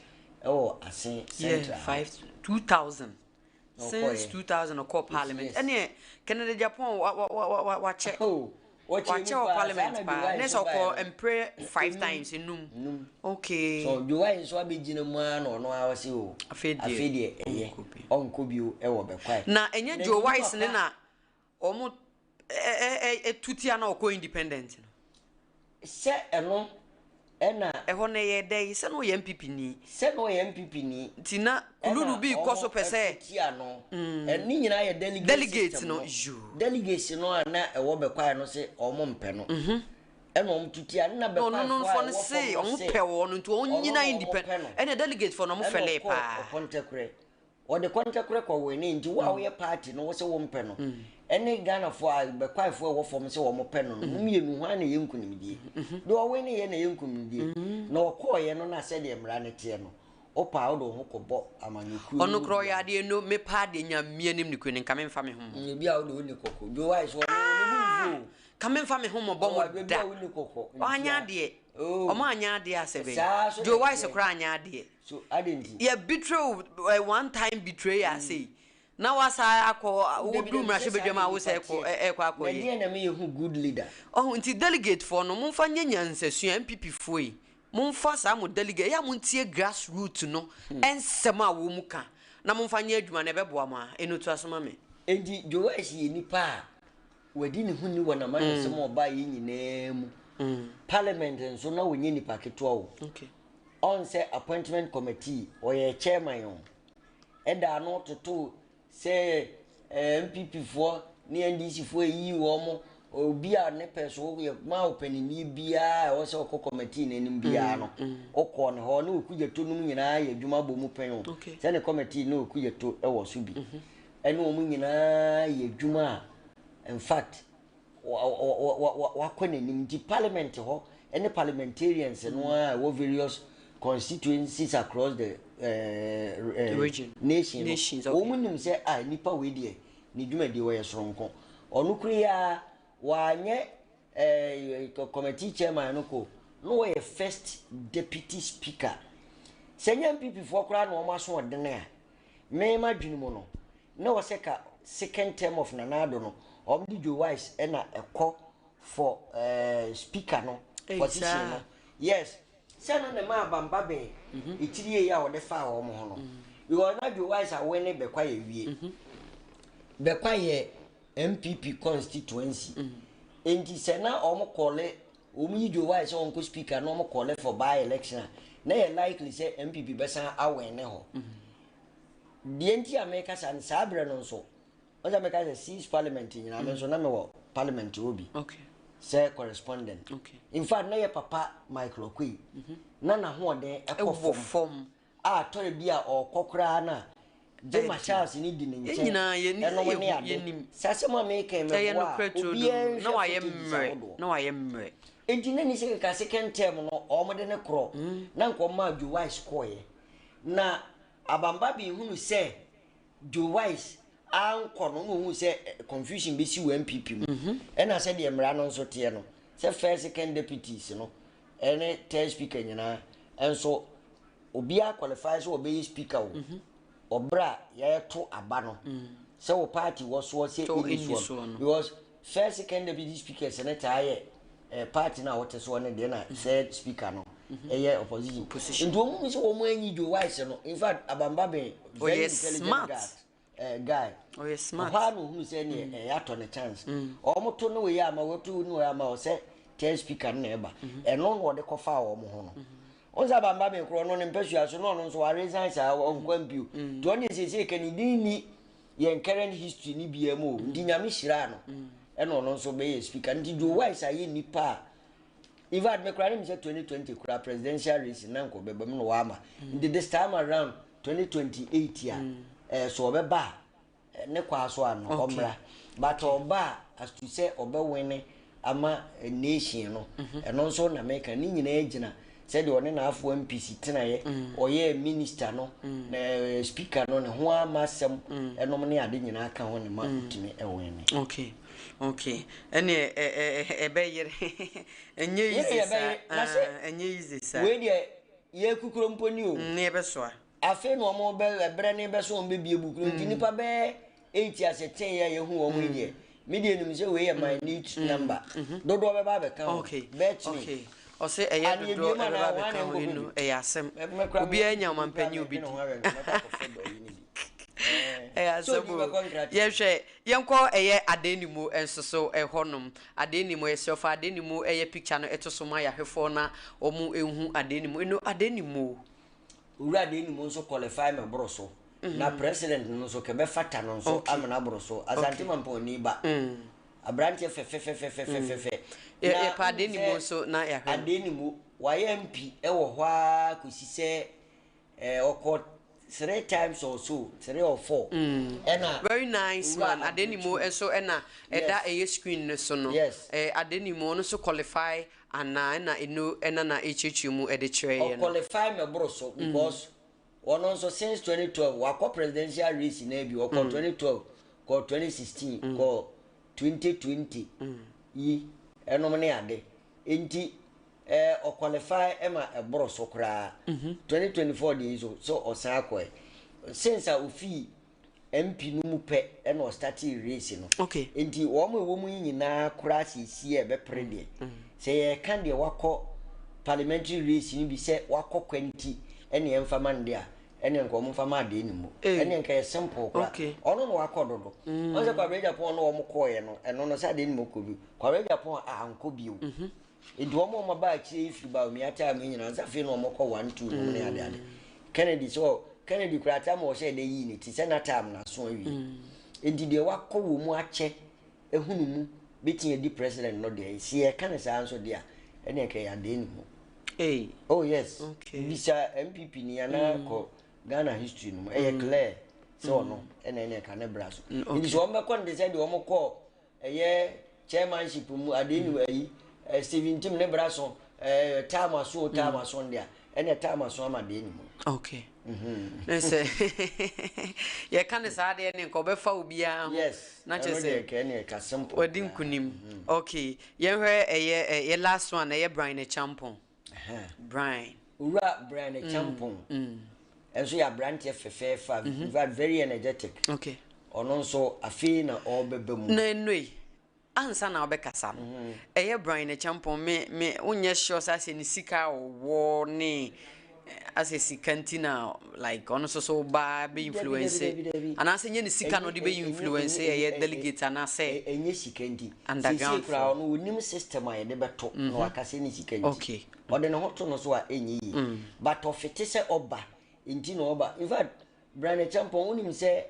oh Asin Central 2000 Oh, since boy. 2000 or parliament Yes. and Canada Japan what check oh watch our parliament pa next call and pray 5 times in okay so you why so abegina mu an ono awase o afedie eye onko bio e wo bekwai na enye Joe Wise ne na omo tutia na okọ independent no se eno ena eho na ye dey se no ye MPP ni se no ye MPP ni tina kululu bi koso pese tia no eni nyina ye delegate no you delegate no na e wo bekwai no se omo mpe no ena omo tutia na bekwai no for no say omo pe wo no to onyina independent ena delegate for no mo fele pa kontekre o de kontekre ko we ni nti wa wo party no wo se wo mpe no ene Ghana for bekwai for wo form se wo mo pe no no mienu ho ana ye nkunimdie de wo we ni ye na ye nkunimdie na wo ko ye no na se de mra ne te no o pa o do ho ko bo amanyoku ono kro ya de no me pa de nya mienim ni kwani nka me mfa me ho e bia o do ni kokko jo wai so no bu ka me mfa me ho mo bo mo da anya de o ma anya de asebe Joe Wise kra anya de so adenti ye betray one time betrayer say na wasa akọ odu mrahye bedwama wo say ekọ ye na me ye hu good leader oh nti delegate for no mumfa nyanyansasu MPP foi mumfa sa mo delegate ya muntie grassroots no ensem a wo muka na mumfa nya adwuma na beboa ma enotu asoma me enti Joe Wise ye nipa wadi ne hu ni wona ma nsem oba ye nyina mu parliament nso na wonye nipa keto wo okay on say appointment committee or ye chairman yon eda no toto say MPP for ni NDC for yi wo mo obi a ne peso ye ma opanini bia o say okọ committee na nim bia no okọ ne ho na okuje to num nyina ye adwuma bo mu pen say ne committee na okuje to e wo so bi ene o mu nyina ye adwuma in fact wa kọ nim di parliament ho any parliamentarians no a various constituencies across the region nations omunim say nipa we de ni dwuma de we soronko onukuri ya wanye committee chairman no ko no we first deputy speaker senya MPP for kra no maso odene a me ma dwunumo no na wo seka second term of Nanado no omdi Joe Wise na ekọ for speaker no position no yes seno ne ma bamba be itiriye ya wo de fa wo mo ho no because na Joe Wise awe ne bekwa ye wie bekwa ye MPP constituency enti se na omo kole omu Joe Wise on ko speaker no omo kole for by election na ye likely say MPP besa awe ne ho the enti America san sabre no so o ja America say six parliament nyina me so na me wo parliament obi okay say correspondent okay in fact na ye papa Michael Okwi na ho de form a tore bia o kokora na je ma Charles ni di ne nche nyina ye nim sase mo America me wa obi na wa ye mre enti na ni se ka second term no o mo de ne kro na nko ma Joe Wise score na abamba bi hunu se Joe Wise anko no hu se confusion be si wo MPP mu e na se de mra no nso te no se first second deputies no ene third speaker nyina enso obi a qualify so obe speaker wo obra ye to aba no se wo party wo so se ini because first second deputy speaker senator aye party na wote so ne de na third speaker no eye opposition ndo mu so wo mu anyi Joe Wise no in fact abamba be very intelligent guy oh yes smart ha no hu se ne ya to ne chance o mo to no we ya ma wotu no ya ma o se third speaker na eba eno no de kofa wo mo ho no onza bamba be kro no ne mpesu aso no no so wa resign sa on kwampiu to oni sese ke ni ye current history ni bia mo ndi nyame hira no eno no so be speaker ndi Joe Wise aye nipa even me kra ni 2020 kra presidential race na nko beba me no wa ma ndi this time around 2028 ya so obeba ne kwa so ano omra but oba as to say oba win ama nation no eno so na make ni nyina agina said one na afo MPC tenaye oye minister no na speaker no ne ho amasem enom ne ade nyina aka ho ne ma utimi ewene okay ene ebeyere enye easy sa we dey ye kukuro mponi o ne be so afi no mo be ebre ne be so on be bie bukuro nti nipa be 8 as 10 ye hu o mo ye media nim say we my neat number dodo be ba be kan okay bet okay o say eye dodo e ba be kan we no e yasem obi anya mampanyi obi di asebo yehwe yenko eye adenimu ensoso ehonom adenimu esofa adenimu eye picture no etoso ma yahwefo na omu ehu adenimu eno adenimu ura adenimu nso qualify me broso na president nso ke be fata no nso amana broso asante mamponi ba abrante fe e pa adenimu nso na yahwe adenimu wa MP e wo hwa kosise okot 3 times or so 3 or 4 ena very nice man adenimu enso ena eda eye screen so no adenimu no so qualify ana na eno ena na echichimu ede kire ye no qualify me broso because one also since 2012 wako presidential race na bi wako 2012 ko 2016 ko 2020 yi enom ne ade enti o qualify ema eboro so kra 2024 dey so osan akoy since a ofi MP no mu pe e no start race no okay enti wo mu nyina kra sisi e be prede say e kan de wako parliamentary race ni bi say wako kwenti ene emfama nde a ene nko mo fama ade ni mu ene nka simple kra ono no wako dodo on se kwa reja pon no wo koye no eno no say ade ni mu ko bi kwa reja pon a anko bi o enti wo mo ba chi ifri ba mi ata me nyina zafe no mo ko 1 2 no ne ade Kennedy krata mo say de yi ni ti se na time na so wi enti de wako wo mu ache ehunu mu betin di president no de si e kan sa anso de a ene ke ya de ni mu oh yes bisa MPP ni ana ko Ghana history no e clear so no ene ka ne braso enti so mo ko de say de mo ko chairmanship mu ade ni ayi 17 ne braso tamaso de a ene tamaso ama de ni mu okay nese ye kan sa de ne ko be fa obia yes na chese ke ne ka simple wadin kunim okay ye hwe ye last one ye Brian Champon Brian Champon enso ya brand fa very energetic okay ono nso afi na obebemu na enoi ansa na obekasa no eye Brian Champon me unye sure say ni sika wo ni as a sikantina like ono so ba be influence and as nye ni sika no de be influence ye delegate and say enye sikanti underground kra no onim system aye de beto no akase ni sikanti okay ode no hoto no so a enye yi but ofite se oba enti no oba in fact Brian Champon onim se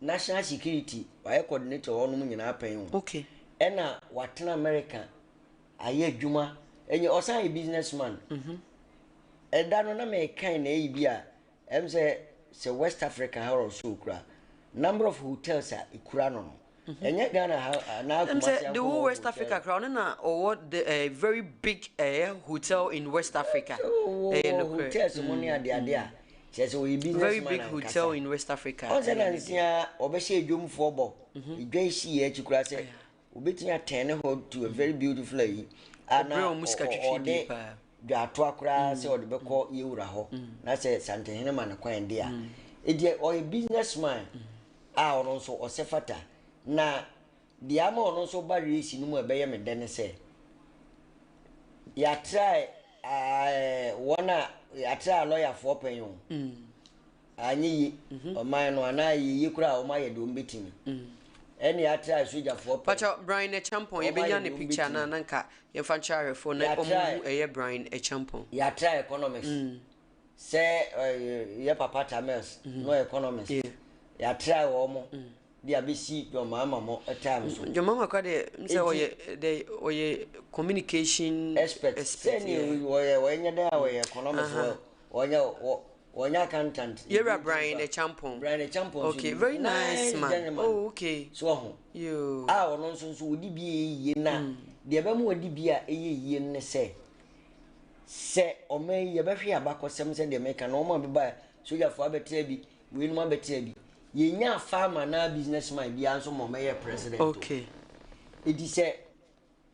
national security why coordinator ono mu nyina apan okay ena watena America aye adwuma enye osan businessman edano na me kan na bia em say West Africa how so kura number of hotels are ikura no enye Ghana na the whole West Africa crown na or the very big hotel in West Africa hotels money ade a says we business very big hotel in West Africa on say na nsia obehye adwumfo bo idwanhyi ye chikura say obetinya turn ho to a very beautiful lady ana muska twitwi pa dwato akura se ode beko yewura ho na se santehene ma na kwan de a edi o businessman a ono so osefata na dia ma ono so ba resi no mu ebeye me de ne se ya try ya try lawyer for penyo anyi o man no ana yi kura o ma ye do mbetimi eni ya try soja for pacha Brian Champon ye benya ne picture na nanka ye fa chare for na omu eye Brian Champon ya try economics say ye papa Tames no economics ya try wo mo dia bisi your mama mo time so your mama kwa de say oye communication expert say ni oye nya da oye economics onya accountant you're Brian Champon okay very nice man oh okay so ho you ono nso odi bi ye na de be mo odi bi a eye ne se o me ye be hwe abakosem se de me ka no mo be ba so ya fo abetia bi we no abetia bi ye nya farmer na businessman bi anso mo me ye president okay edi se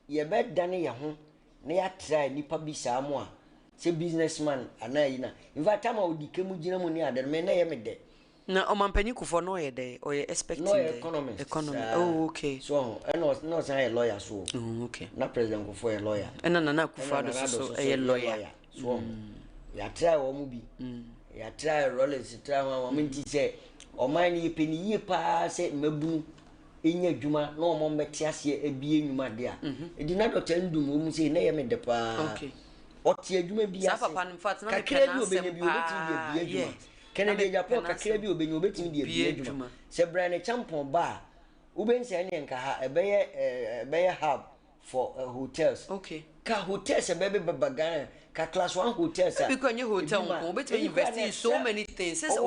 ye be dane ye ho na ya try nipa bi sa mo a say businessman anayina in fact time I di kemu gina mu ni ade me na ye me de na omampanyi kufo no ye dey or ye expecting no the economist economy oh okay so no say a lawyer so okay na president kufo a lawyer na na kufa do so a lawyer so ya try wo mu bi ya try rollers try wo mu nti say o man ni peni ye pa say mabunu enya dwuma na o mo meti ase ebie nwuma de a edi na doctor ndum wo mu say na ye me de pa okay oti adwuma bi ase kakra bi obenya bi obeti bi adwuma Kennedy Japan kakra bi obenya obeti bi adwuma se brand champion ba ubense ne nka ha ebeye hub for hotels okay ka hotels ebebe babagana ka class 1 hotels because your hotel ko obeti invest in so many things says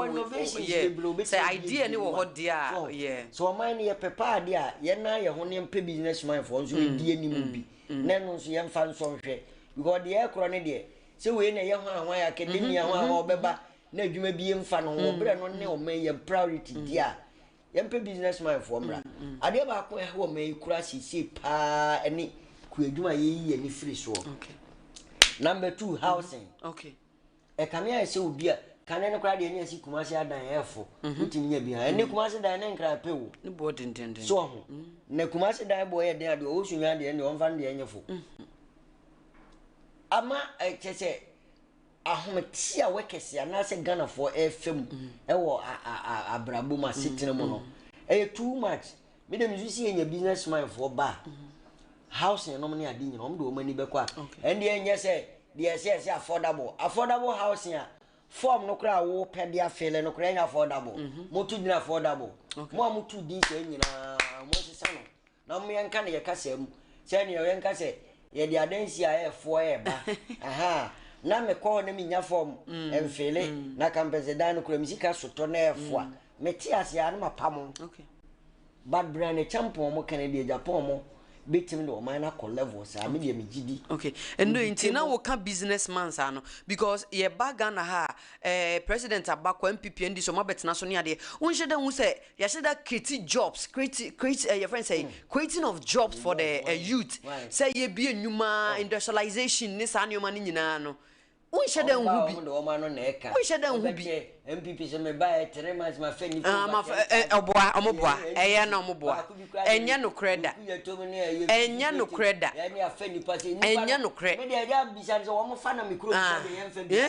yeah say idea ni wo hot dia yeah so mine ye prepare dia ye na ye ho ne mpe business man for so die ni mu bi na no so ye mfa nso hwe because the ekro ne de se we na ye ho ahwan ya academia ho obeba na adwuma bi mfa no ho bre no ne o man ye priority dia ye mpe business man for mra ade ba ko ho man kura sisi pa ani ku adwuma ye yi ani free so okay number 2 housing okay e kamia se obi a kane ne kura de ni asi kumase adan efo utimi nya bi ha ene kumase dan ne nkra pewo ne bo den so ho ne kumase dan bo ye den ade o sunwa de ne on fan de enyefo ama chese ahometi a wekese ana se Ghana for FM e wo abrabo ma sitene mo no e too much me dem yusi enya businessman for ba housing no money adi nyina omdo mani bekwa and dey enye say dey say affordable housing a form no kra wo pede afele no kra nya affordable motu dina affordable mo amutu di say nyina mo sesa no na mo yenka ne yekasa mu say ne yenka say ye dey adansi a e4 e ba aha na me ko na me nya form emfele na campus dan no kra misika soto na e4 me ti ase ya na mapam okay bad brand champion mo Canada Japan mo betim no man na level sa me dey me gidi okay and no inti na wo ka businessman sa no because ye baga na ha president abakwa MPP ndi so mabetena so ne ade unhye da hu say ya hye da create jobs create your friend say creating of jobs for the youth say ye bi enuma industrialization ni sa nyoma ni nyina no unhye da hu bi o ma no na eka unhye da hu bi MPP se me ba 3 months ma fe ni oboa omoboa eye na omoboa enye no kreda enye no kreda enye afa ni pa se enye no kre me dey ja bisa so wo mo fa na mikro mo dey yemfa bi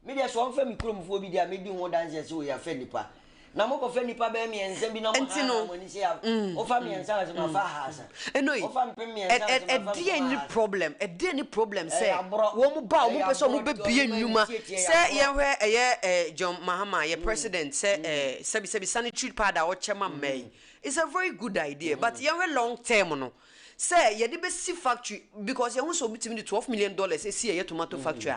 me dey so wo fa mikro mo fo bi dia me di ho dance se wo ya fa nipa na mo ko fa nipa ba mi ense bi na mo ha mo ni se ya o fa mi ense se ma fa ha sa o fa mi mi ense se ma fa any problem say wo mo ba wo mo pese wo be bie nnuma say ye hwe John Mahama ye president say sebi sanitary pad a o chema mai it's a very good idea but ye hwe long term no say ye de be see factory because ye hu so bitimi $12 million e see ye tomato factory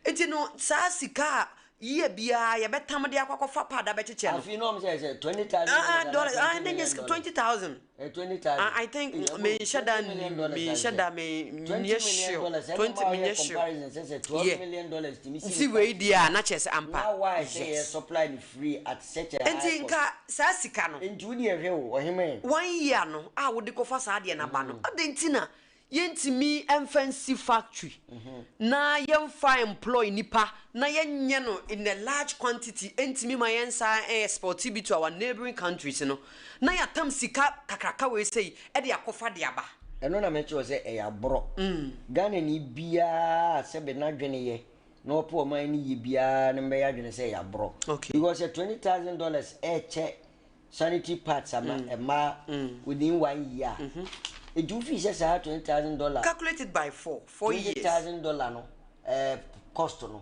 enti no sa sika ye bia ye betam de akwakofa pada be cheche no afi no me say $20,000 I think it's 20,000 $20,000 I think me shada me $20 million $12 million to me see we dia na chese ampa now why say supply free at such a high enti nka sa sika no enti wo de hwe wo ohime 1 year no a wo de kofa sa de na ba no adentina yentimi fancy factory na yemfa employ nipa na yenye no in a large quantity entimi ma yensa export bi to our neighboring countries no na yatam sika kakraka we say e de akofa de aba eno na me che say e ya bro Ghana ni bia se be na dwene ye no po man ni ye bia na me ya dwene say ya bro because $20,000 che sanitary parts ama within 1 year it do fi say $20,000 calculated by 4 years $20,000 no cost no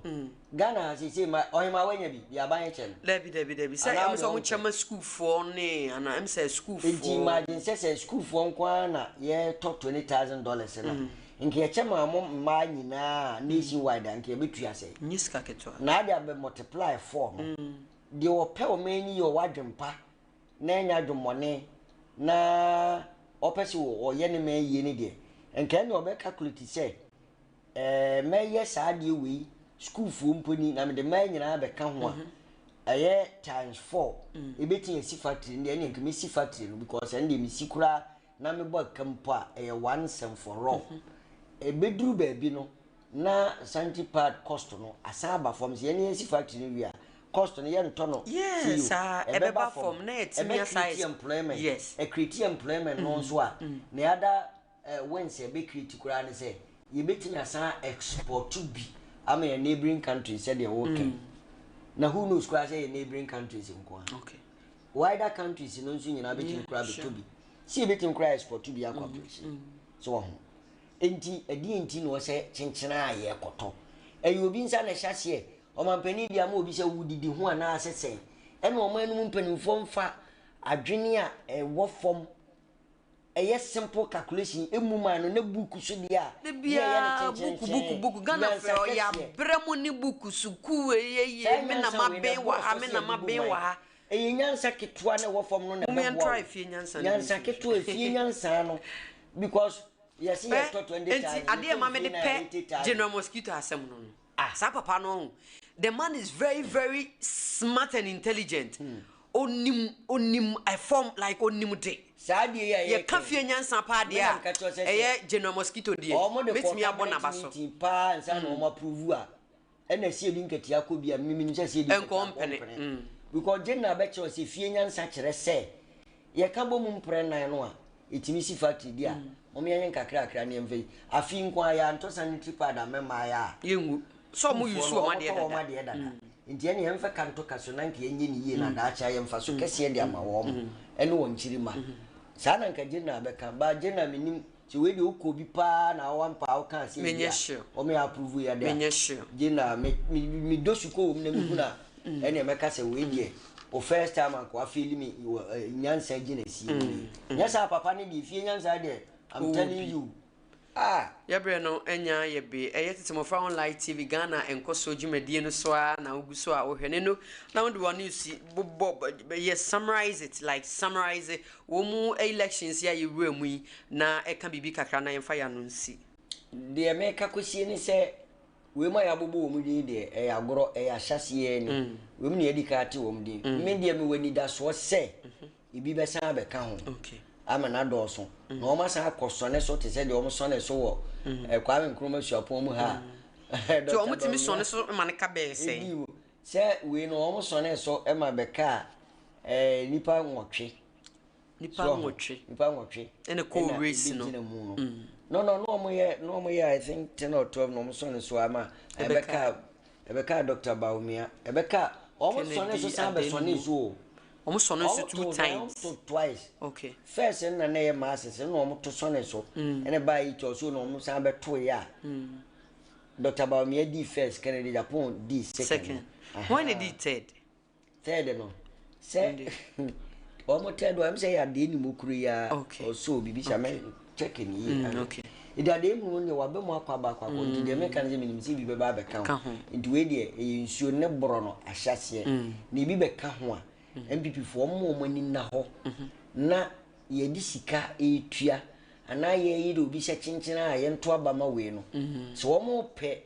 Ghana say ma ohima wanya bi ya ban chen debi say am so mo chama school for ne ana am say school for imagine say school for nko na ye top $20,000 na nke ye chama mo ma nyina nationwide nke betua say nyiska ketwa na dia be multiply 4 no de wo pe o mani yo wadwempa na enya dwomone na opesi wo ye ne me ye ne de nke na obe calculate say me ye sa de we school fu mponi na me de me nyina be ka ho a times 4 e betin esi factory ne ne nke me si factory no because ende me si kura na me bo kampo a 1 sem for raw e beduru ba bi no na santi part cost no asaba from se any factory no wi a cost no ye nto no yes ebeba from na etimia size employment yes a create employment no so a na other when say be create kura ne say ye betimi asa export to be am a neighboring countries say they working na who knows kura say neighboring countries nko okay wider countries no nso nyina betimi kura be to be see betimi kura export to be a corporation so ho enti edi enti no say chenchena aye koto eyi obi nsa na hyase o mampani dia ma obi se wudidi ho ana asese ene o manum mpanimfo mfa adwene a wo fom eye simple calculation emuma no na book so dia bia book Ghana fe ya bremu ni book suku ye me na maben wa me na maben wa eye nyansa ketwa na wo fom no na me try fie nyansa ketwa fie nyansa no because yes ye to 20 times ade ma me de pe General Mosquito asem no sa papa no the man is very very smart and intelligent onim I form like onim de saade ye ka fie nyansa pa de a eye General Mosquito de metimi abona baso pa nsa na o approve a ena sie di nketia ko bia mimi nse sie di enkompene because General be che se fie nyansa kire se ye ka bom mpre nan no a etimi si factory dia o me yen kakra kakra ne mve afi nko aya nto sanitary pad amema ya yengu so mo yusu o ma de dada nti ene yemfa kanto kaso na nke yenye ni ye na da acha yemfa so kese de ama wo mo ene won chirima sa na nka General be kan ba General minim ti we de okobi pa na wan pa o kan se ya o me approve ya de menyeshe General mi dosuko na mi kuna ene me ka se we de o first time akwa feel me nyansa gina si nyasa papa ne di fie nyansa de I'm telling you yabre no enya ye be tetemo fra online TV Ghana enkoso dwumadie no so a na oguso a ohwene no na wode one see yes summarize it like summarize wo mu elections ya yewura mu yi na eka bibi kakra na yemfa ya no nsi de me ka kosie ni se we ma ya bobo wo mu de agoro ahyase ni we mu ne edikate wo mu de me de me wani da so se ibi be san be ka ho okay ama na dɔɔso na ɔma san akɔsɔne so te sɛ de ɔmo sɔne so wɔ Kwame Nkrumah suapɔn mu ha to ɔmo timi sɔne so ma ne ka bɛɛ sɛ we no ɔmo sɔne so e ma bɛka nipa nwɔtwe ene ko race no no ɔmo yɛ I think 10 or 12 no ɔmo sɔne so ama ɛbɛka Dr. Baumia ɛbɛka ɔmo sɔne so san bɛ sɔne so almost on us 2 times twice okay first na na ye masses no almost to son so and by each also no almost am beto ya Dr. Baumia di first Kennedy Japan di second when did he third no say almost third am say ya de ni mokuru ya or so bibi sha me checking yi okay ida de mu ne wa be mu akwa ba kwa ko ndi de mechanism minim si bi be ba be ka ho ndi we de e nsuo ne boro no ahyase ni bi be ka ho a MPP for mo mani na ho na ye di sika etua ana ye yi do bi hye chenchena ye nto aba ma we no so wo mo pe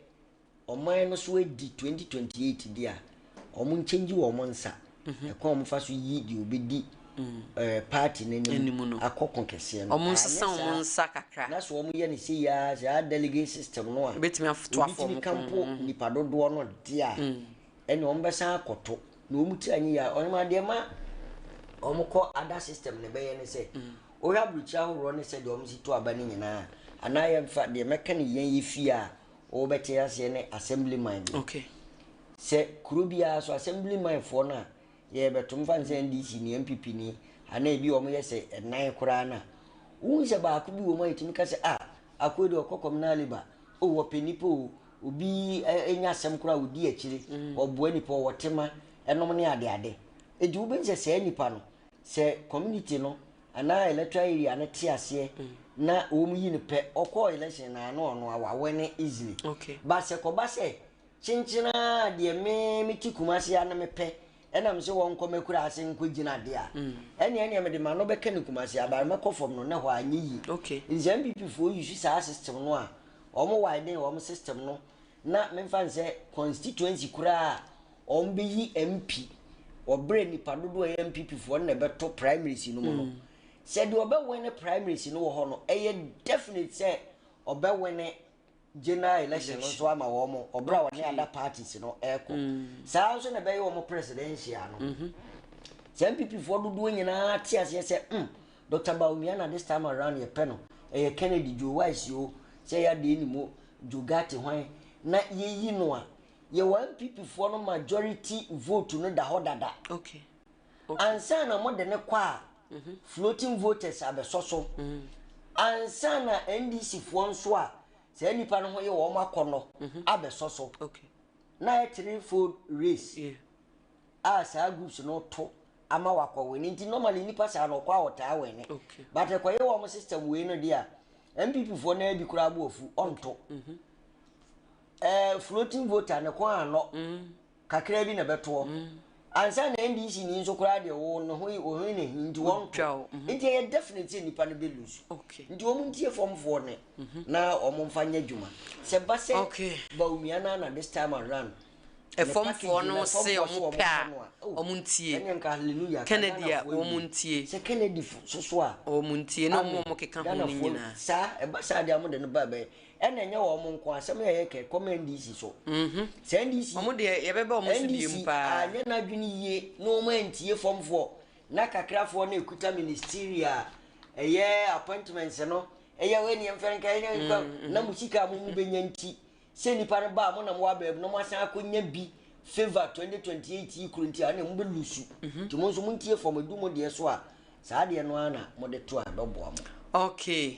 oman no so edi 2028 dia o mo change wo mo nsa e ko mo fa so yi di obedi party nenu akokon kese no o mo nsa o mo nsa kakra na so wo mo ye ne se ya ja delegate system no a betimi afoto afo mo kampo nipa dodo no dia ene o mbesa akoto no muti anyi ya onma de ma omko ada system ne beye ne se o ya brucha horo ne se de omsi to aba ne nyina ana ya mfa de meka ne yen yifi a o bete ase ne assemblyman okay se kurubia so assemblyman fo na ye betum fa nse NDC ni MPP ni ana ebi omo ye se nan kura na unse ba ku bi wo ma yitimi ka se akodi okokom na liba o wo penipo obi enya asem kura odi akire oboa nipa wotema enom ne ade eji wo bense se nipa no se community no ana electoral area na ti ase na o mu yi ne pe okọ election na no awa ne easily okay ba se ko ba se chinchina de me ti kumase ya na me pe enam se won ko mekura ase nko gina de a ene me de ma no be ka ne kumase aba me ko fom no na ho anyi yi okay nze MPP fo use sa system no a omo widen omo system no na me fan se constituency kura ombe yi MP obre nipa dodo MPP fo na beto primaries no no se de obe win primaries no ho no eye definite se obe win general election so ama wo mo obra woni other parties no eko saa so na be wo mo presidential no some people for do nyina ti ase se Dr. Bawumia this time around ye peno Kennedy Joe Wise yo say ya de ni mo Jogate hwan na ye yi no a ye one people for no majority vote no da hodada okay ansa na mo de ne kwa floating voters abesoso ansa na NDC fo nso a say nipa no ho ye wo makono abesoso okay na e three-fold race sa groups no to ama wakwa weni nti normally nipa sa no kwa wota weni but ekwaye wo mo system we no dia MPP fo na bi kura bo ofu onto floating voter ne kwa ano kakra bi na beto ansa na NDC ni nso kura de wo no ho ne nti won nti ye definitely nipa no be lose nti wo mu ntie form fo ne na o mo mfanya djuma se ba se Bawumia na this time around form for no say omupa omuntie Kennedy a omuntie se Kennedy so a omuntie no mo keka ho ni nyina sa e ba sa dia mo de no ba be ena enye wo mo nko asem ye ke command DC so se NDC omo de ye bebe omo so die mpa anya na dwuni ye no mo antie form for na kakrafo na ekuta ministerial eye appointments no eye we ni mfenka na musika mo benya nti se nipa ne ba mo na mo wa ba no mo asan akonya bi favor 2028 kurunti ana mo be lusu ti mo so mo ntie form edu mo de so a saa de no ana mo de to a do bo mo okay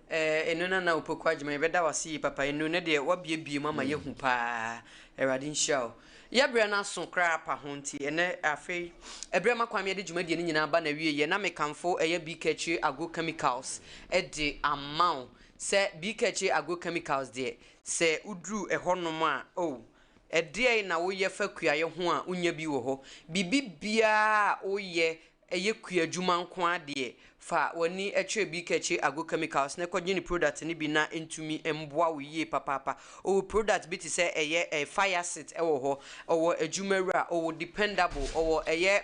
eno na upokwa agema yebeda wasi papa eno ne de wabiebie mama yehu pa erade nshao yabre na so kra pa ho nti ene afei ebre makwame de dwumadie ni nyina ba na wie ye na mekamfo eye bikachi agro chemicals de amount se bikachi agro chemicals de se udru ehonom a edie na wo ye fa kuaye ho a unya bi wo ho bibibia o ye eye kuadwuma nko ade fa wani etwe bikachi agro chemicals na kwagye ni product ni bi na entumi emboa wo ye papapa o product bi ti se eye fire sit ewo ho owo adwumawura owo dependable owo eye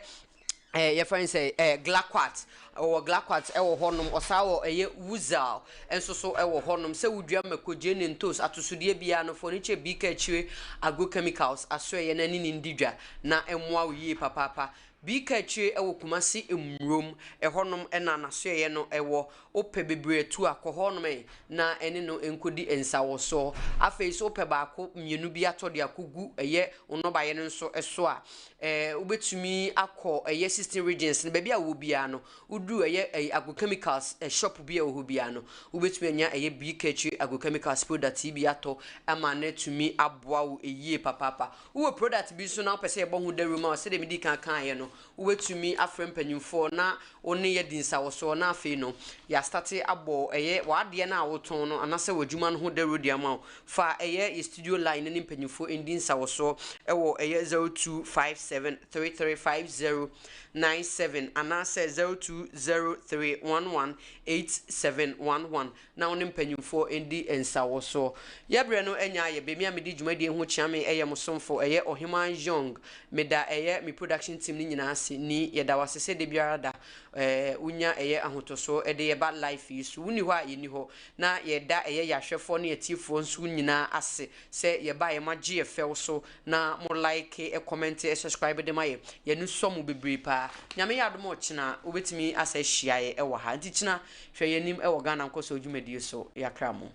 your friend say glaquat or glaquat ewo honum osawo eye wuzal enso so ewo honum se wudua makoje ne ntos atosudie bia no foniche bikachi agro chemicals aso ye na ni ndidwa na emmoa wo ye papapa bikachi ewo kumasi emrom ehonum ena naso ye no ewo ope bebre tu akohonum na ene no enkodi ensawo so afei so ope baako mienu bi atode akogu eye onobaye no nso eso a ubetumi akọ eye 16 regions ne bia wo bia no udu eye agro chemicals shop bia wo bia no ubetumi anya eye bikachi agro chemicals product bi ato ama na tumi aboa wo eye papapa wo product bi so na pese ebo hu daru ma se de medi kan ye no ubetumi afrem panyimfo na oni ye dinsa wo so na afei no ya start abo eye wade na woton no anase wadwuma no ho daru dia ma fa eye studio line ni panyimfo endinsa wo so ewo eye 0257335097 anase 0203118711 na woni mpanyimfo endi ensa wo so yabre no enya ye be mi amedi dwumadi ho chiame eye mosomfo eye Oheman Young meda eye mi production team ni nyina ase ni yeda wasese de biara da unya eye ahotoso ede ye ba life yi so uni ho a yeni ho na yeda eye yahwefo na yetifo nso nyina ase se ye ba ye magye ye fel so na mo like comment subscribe de maye ye nu som bebre pa nyame yadom ochina obetimi asa hia ye ewo ha nti china hwe yenim ewo Ghana nkoso dwumadi so yakra mo